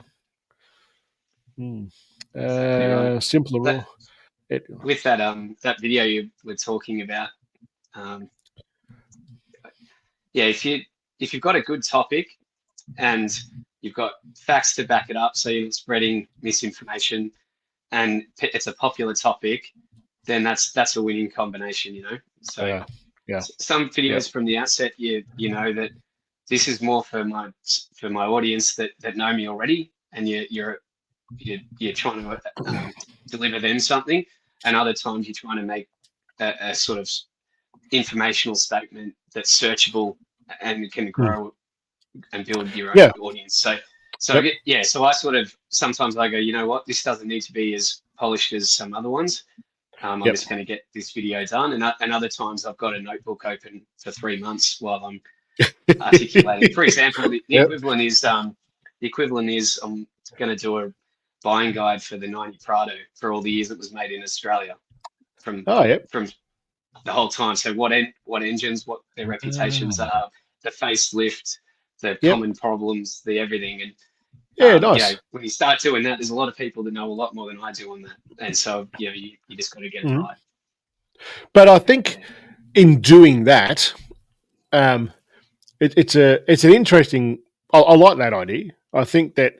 Exactly right.
Simpler.
With that video you were talking about, yeah, if you've got a good topic and you've got facts to back it up, so you're spreading misinformation, and it's a popular topic, then that's a winning combination, you know. So some videos from the outset, you know that this is more for my audience that know me already, and you're trying to deliver them something, and other times you're trying to make a sort of informational statement that's searchable and can grow and build your own audience. So I sort of sometimes I go, you know what, this doesn't need to be as polished as some other ones. I'm just going to get this video done, and other times I've got a notebook open for 3 months while I'm articulating. For example, the equivalent is I'm going to do a buying guide for the 90 Prado for all the years it was made in Australia from the whole time. So what engines, what their reputations are, the facelift, the common problems, the everything. And
nice.
You know, when you start doing that, there's a lot of people that know a lot more than I do on that. And so, you know, you just got to get it right.
But I think in doing that, it's an interesting. I like that idea. I think that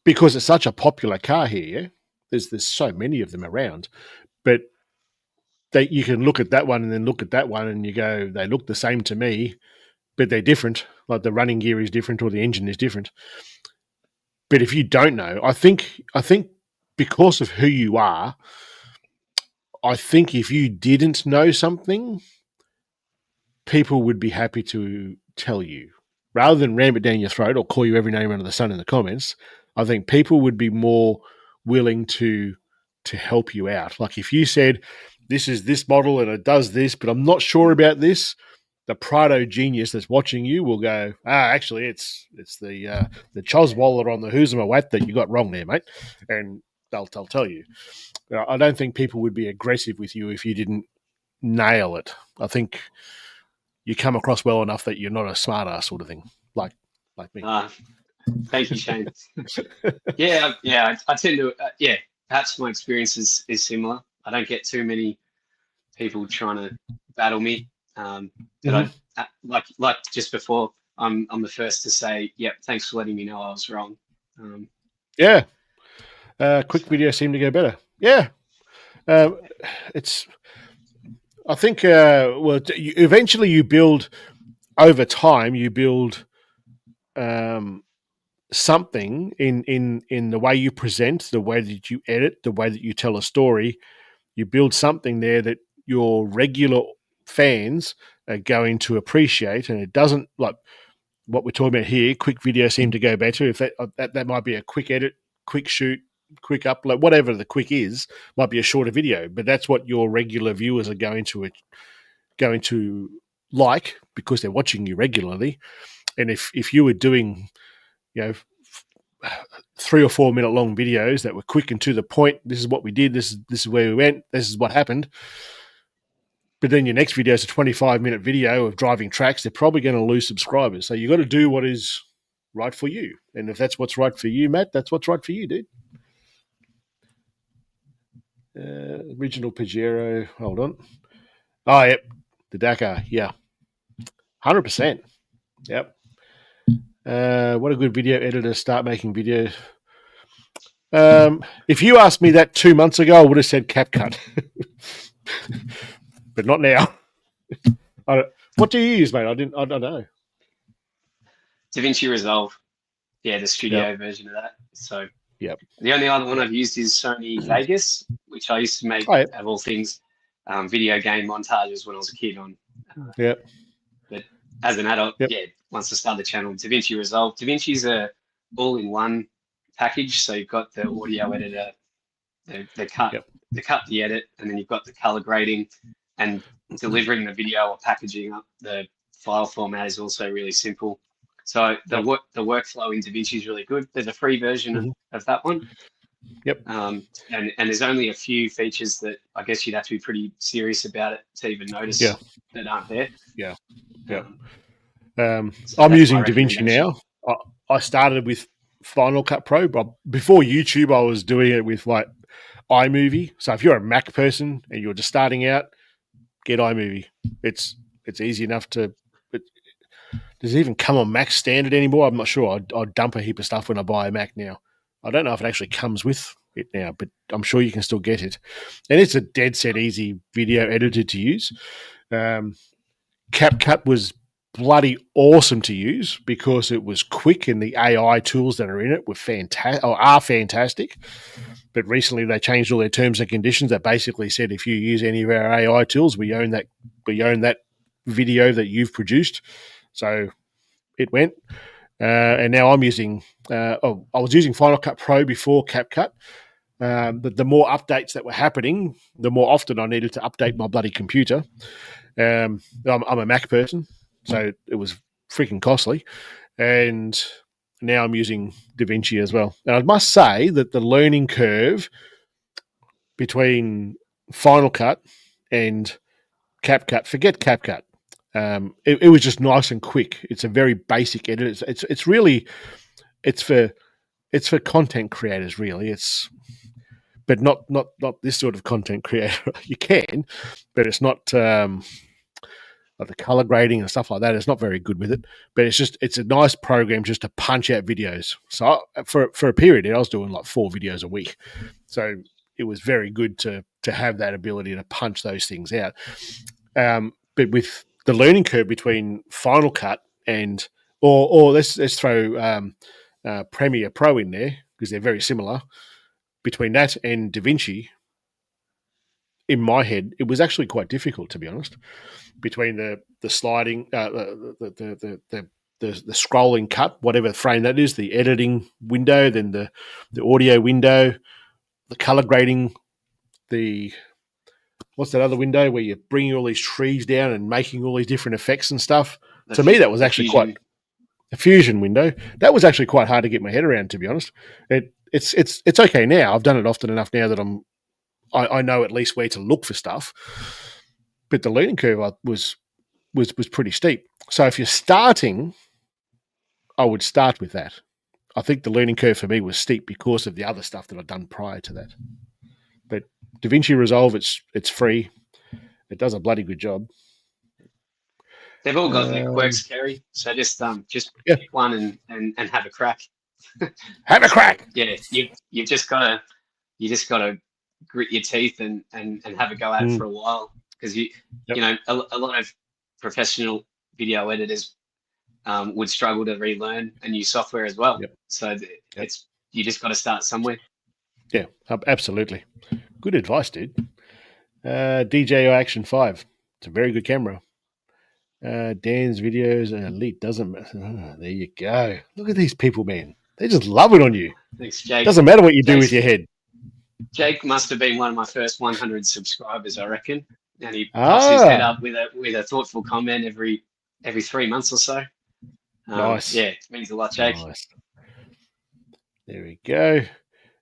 because it's such a popular car here, there's so many of them around, but you can look at that one and then look at that one and you go, they look the same to me, but they're different. Like the running gear is different or the engine is different. But if you don't know, I think because of who you are, I think if you didn't know something, people would be happy to tell you rather than ram it down your throat or call you every name under the sun in the comments. I think people would be more willing to help you out. Like if you said, this is this model and it does this, but I'm not sure about this, the Prado genius that's watching you will go, actually, it's the Choswaller on the Huzumawat that you got wrong there, mate. And they'll tell you. I don't think people would be aggressive with you if you didn't nail it. I think you come across well enough that you're not a smart ass sort of thing, like me.
Thank you, Shane. Yeah, I tend to, perhaps my experience is similar. I don't get too many people trying to battle me. But like just before, I'm the first to say, yep, thanks for letting me know I was wrong.
Quick video seemed to go better. Yeah. It's, I think, eventually you build, over time, you build something in the way you present, the way that you edit, the way that you tell a story. You build something there that your regular fans are going to appreciate, and it doesn't, like what we're talking about here, quick video seem to go better. If that might be a quick edit, quick shoot, quick upload, whatever the quick is, might be a shorter video, but that's what your regular viewers are going to like because they're watching you regularly. And if you were doing, 3 or 4 minute long videos that were quick and to the point, this is what we did, this is where we went, this is what happened, but then your next video is a 25-minute video of driving tracks, they're probably going to lose subscribers. So you got to do what is right for you. And if that's what's right for you, Matt, that's what's right for you, dude. Original Pajero, hold on. Oh, yep. The Dakar, yeah. 100%. Yep. What a good video editor, start making videos. If you asked me that 2 months ago, I would have said CapCut. But not now. What do you use, mate? I don't know.
DaVinci Resolve. Yeah, the studio version of that. So the only other one I've used is Sony Vegas, which I used to make, of all things, video game montages when I was a kid on. But as an adult, once I started the channel, DaVinci Resolve. DaVinci's a all-in-one package. So you've got the audio editor, the cut, the edit, and then you've got the color grading, and delivering the video or packaging up the file format is also really simple. So the workflow in DaVinci is really good. There's a free version of that one. And there's only a few features that I guess you'd have to be pretty serious about it to even notice that aren't there. So
I'm using DaVinci now. I started with Final Cut Pro, but before YouTube, I was doing it with like iMovie. So if you're a Mac person and you're just starting out, get iMovie. It's easy enough to. Does it even come on Mac standard anymore? I'm not sure. I dump a heap of stuff when I buy a Mac now. I don't know if it actually comes with it now, but I'm sure you can still get it. And it's a dead set easy video editor to use. CapCut was bloody awesome to use because it was quick and the AI tools that are in it were are fantastic. But recently they changed all their terms and conditions that basically said if you use any of our AI tools, we own that video that you've produced. So it went. And now I'm using I was using Final Cut Pro before CapCut. But the more updates that were happening, the more often I needed to update my bloody computer. I'm a Mac person, so it was freaking costly. And now I'm using DaVinci as well. And I must say that the learning curve between Final Cut and CapCut, forget CapCut. It was just nice and quick. It's a very basic edit. It's for content creators, really. But not this sort of content creator. You can, but it's not like the color grading and stuff like that. It's not very good with it. But it's a nice program just to punch out videos. So for a period, I was doing like 4 videos a week. So it was very good to have that ability to punch those things out. But with the learning curve between Final Cut and or let's throw Premiere Pro in there because they're very similar. Between that and DaVinci, in my head, it was actually quite difficult, to be honest. Between the sliding, the the scrolling cut, whatever frame that is, the editing window, then the audio window, the color grading, the what's that other window where you're bringing all these trees down and making all these different effects and stuff. To me, that was actually quite a fusion window. That was actually quite hard to get my head around, to be honest. It's okay now. I've done it often enough now that I know at least where to look for stuff. But the learning curve was pretty steep. So if you're starting, I would start with that. I think the learning curve for me was steep because of the other stuff that I'd done prior to that. But DaVinci Resolve, it's free. It does a bloody good job.
They've all got their quirks, Kerry. So just pick one and have a crack.
Have a crack.
Yeah, you just gotta grit your teeth and have a go at it for a while, because you know a lot of professional video editors would struggle to relearn a new software as well. So it's you just got to start somewhere.
Yeah, absolutely. Good advice, dude. DJI Action 5. It's a very good camera. Dan's videos are elite. Doesn't matter. There you go. Look at these people, man. They just love it on you.
Thanks, Jake.
Doesn't matter what you do with your head.
Jake must have been one of my first 100 subscribers, I reckon. And he pops his head up with a thoughtful comment every 3 months or so.
Nice.
Yeah, it means a lot, Jake.
Nice. There we go.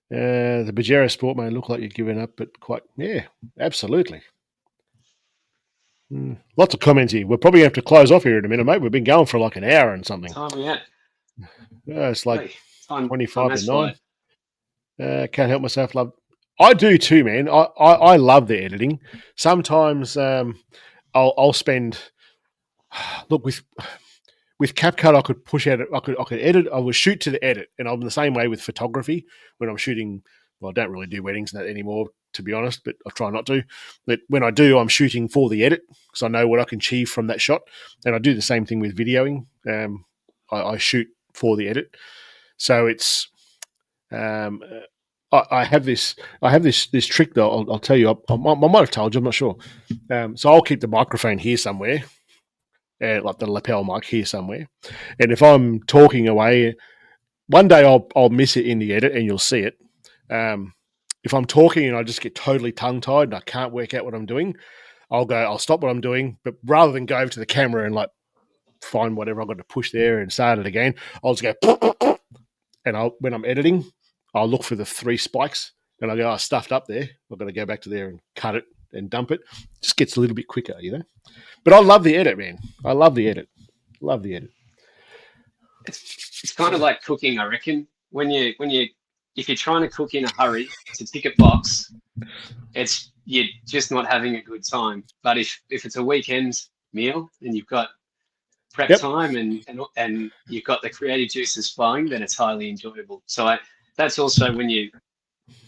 The Bajera Sport may look like you're giving up, but absolutely. Lots of comments here. We'll probably have to close off here in a minute, mate. We've been going for like an hour and something.
Time we at?
It's like 25 to 9. Can't help myself. I do too, man. I love the editing. Sometimes I'll spend. Look, with CapCut, I could push out. I could edit. I would shoot to the edit, and I'm the same way with photography when I'm shooting. Well, I don't really do weddings and that anymore, to be honest, but I try not to. But when I do, I'm shooting for the edit because I know what I can achieve from that shot. And I do the same thing with videoing. I shoot for the edit. So it's I have this trick though. I'll tell you. I might have told you. I'm not sure. So I'll keep the microphone here somewhere, like the lapel mic here somewhere. And if I'm talking away, one day I'll miss it in the edit, and you'll see it. If I'm talking and I just get totally tongue-tied and I can't work out what I'm doing, I'll stop what I'm doing, but rather than go over to the camera and like find whatever I've got to push there and start it again, I'll just go, and when I'm editing, I'll look for the 3 spikes and I go, I stuffed up there. I've got to go back to there and cut it and dump it. It just gets a little bit quicker, you know? But I love the edit, man. I love the edit. Love the edit.
It's kind of like cooking, I reckon. If you're trying to cook in a hurry to tick a box, you're just not having a good time. But if it's a weekend meal and you've got prep time and you've got the creative juices flowing, then it's highly enjoyable. So that's also when you're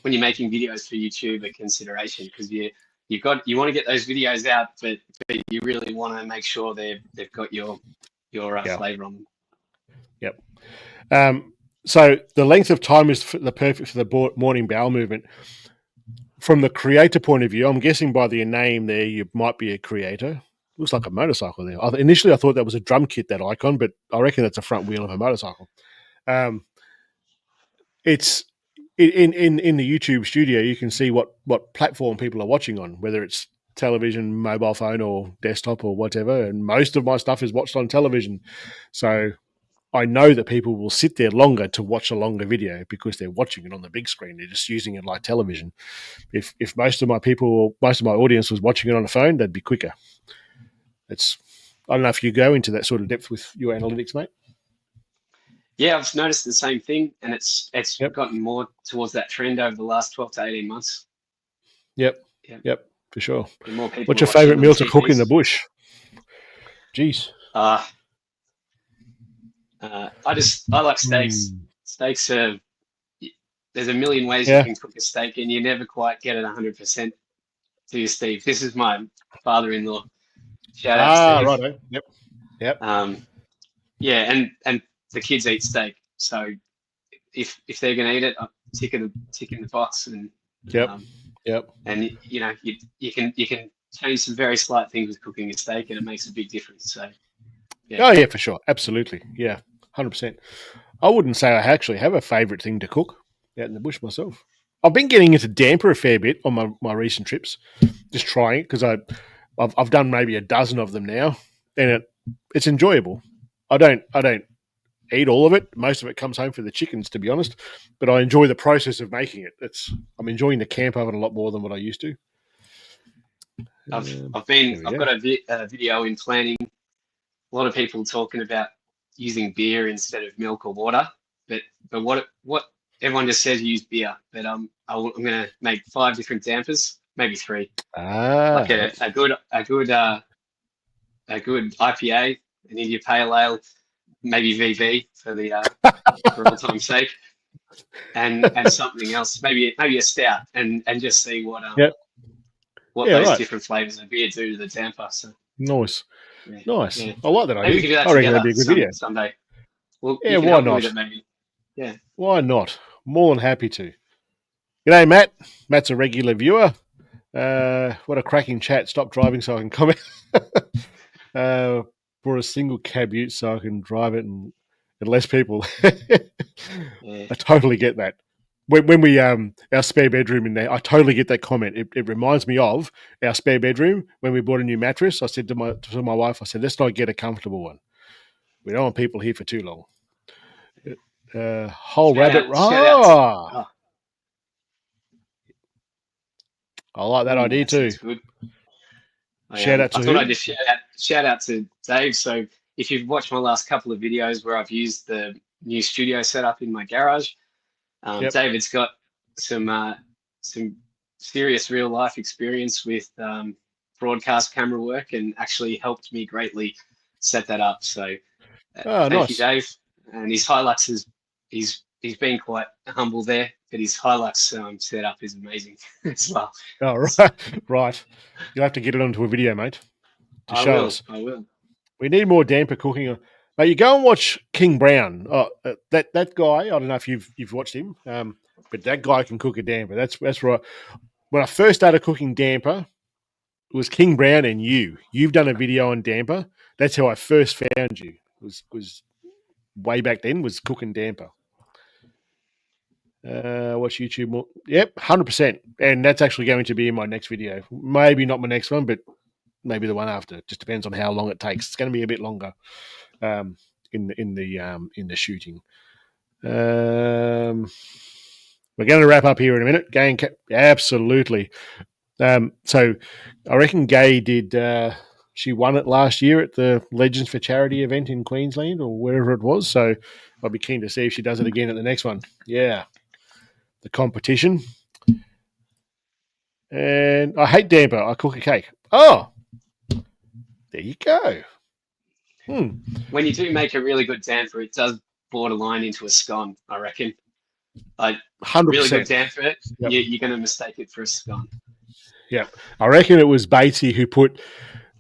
making videos for YouTube a consideration, because you want to get those videos out, but you really want to make sure they've got your flavor on them.
Yep. So the length of time is perfect for the morning bowel movement. From the creator point of view, I'm guessing by the name there, you might be a creator. Looks like a motorcycle there. Initially, I thought that was a drum kit, that icon, but I reckon that's a front wheel of a motorcycle. It's in the YouTube studio. You can see what platform people are watching on, whether it's television, mobile phone, or desktop, or whatever. And most of my stuff is watched on television. So I know that people will sit there longer to watch a longer video because they're watching it on the big screen. They're just using it like television. If most of my audience was watching it on a phone, they'd be quicker. I don't know if you go into that sort of depth with your analytics, mate.
Yeah, I've noticed the same thing, and it's gotten more towards that trend over the last 12 to 18 months. Yep,
for sure.
More people.
What's your favourite meal to cook in the bush? Jeez.
I like steaks. Steaks are. There's a million ways you can cook a steak, and you never quite get it 100%. To you, Steve. This is my father-in-law. Shout out, Steve.
Right. Yep.
And the kids eat steak, so if they're going to eat it, I'm tick in the box, and and you can change some very slight things with cooking a steak, and it makes a big difference. So Yeah.
Oh, yeah, for sure. Absolutely. Yeah, 100%. I wouldn't say I actually have a favourite thing to cook out in the bush myself. I've been getting into damper a fair bit on my recent trips, just trying it because I've done maybe a dozen of them now, and it's enjoyable. I don't eat all of it. Most of it comes home for the chickens, to be honest, but I enjoy the process of making it. I'm enjoying the camp oven a lot more than what I used to.
I've
There we go.
got a video in planning. A lot of people talking about using beer instead of milk or water, but what everyone just says use beer, but I'm going to make 5 different dampers, maybe 3, like
Ah,
a good IPA, an India Pale Ale, maybe VB for the for all time's sake, and something else, maybe a stout, and just see
yep.
what
Yeah,
those
right.
different flavors of beer do to the damper. So
Nice.
yeah,
Nice.
yeah.
I like that
Maybe we
idea.
can do that
I reckon that'd
together
be a good video.
someday. Well,
Yeah,
you can
why
help me with
not?
it, maybe. Yeah.
Why not? More than happy to. G'day, Matt. Matt's a regular viewer. What a cracking chat. Stop driving so I can comment. For a single cab ute so I can drive it and less people.
Yeah.
I totally get that. When we our spare bedroom in there, I totally get that comment. It reminds me of our spare bedroom when we bought a new mattress. I said to my wife, I said, let's not get a comfortable one. We don't want people here for too long. Whole rabbit.
Shout out to,
Oh,
oh,
I like that idea
that
too.
sounds good.
Shout out
I
to
thought
who?
I'd just shout out to Dave. So if you've watched my last couple of videos where I've used the new studio setup in my garage,
Yep.
David's got some serious real life experience with broadcast camera work and actually helped me greatly set that up. So
Oh,
thank you,
nice.
Dave. And his Hilux is he's been quite humble there, but his Hilux setup is amazing as well.
Oh, right. Right. You'll have to get it onto a video, mate, to show us.
I will.
We need more damper cooking. Mate, you go and watch King Brown. Oh, that guy. I don't know if you've watched him, but that guy can cook a damper. That's right. When I first started cooking damper, it was King Brown and you. You've done a video on damper. That's how I first found you. Was way back then. Was cooking damper. Watch YouTube more. Yep, 100%. And that's actually going to be in my next video. Maybe not my next one, but maybe the one after. Just depends on how long it takes. It's going to be a bit longer in the shooting. We're going to wrap up here in a minute. Absolutely. So I reckon Gay did. She won it last year at the Legends for Charity event in Queensland or wherever it was. So I'd be keen to see if she does it again at the next one. Yeah, the competition. And I hate damper. I cook a cake. Oh, there you go.
When you do make a really good damper, it does borderline into a scone, I reckon. Like
100%.
really good damper,
Yep.
you're going to mistake it for a scone.
Yeah, I reckon it was Batesy who put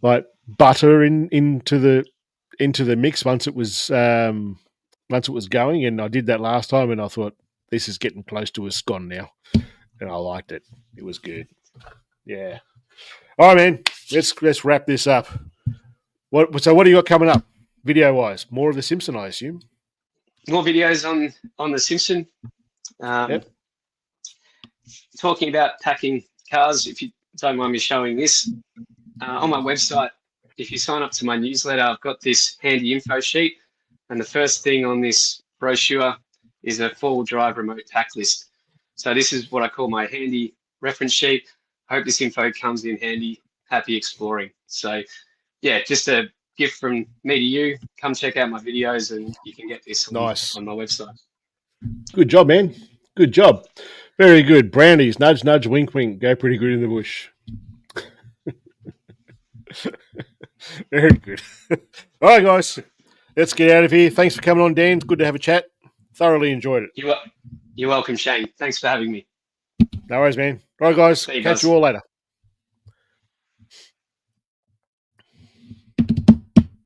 like butter into the mix once it was going, and I did that last time, and I thought this is getting close to a scone now, and I liked it. It was good. Yeah. All right, man. Let's wrap this up. What do you got coming up, video wise? More of the Simpson, I assume.
More videos on the Simpson.
Yep.
Talking about packing cars. If you don't mind me showing this on my website, if you sign up to my newsletter, I've got this handy info sheet, and the first thing on this brochure is a 4-wheel drive remote pack list. So this is what I call my handy reference sheet. I hope this info comes in handy. Happy exploring. So yeah, just a gift from me to you. Come check out my videos and you can get this on my website.
Good job, man. Good job. Very good. Brownies, nudge, nudge, wink, wink. Go pretty good in the bush. Very good. All right, guys. Let's get out of here. Thanks for coming on, Dan. It's good to have a chat. Thoroughly enjoyed it.
You're welcome, Shane. Thanks for having me.
No worries, man. All right, guys. Catch you all later.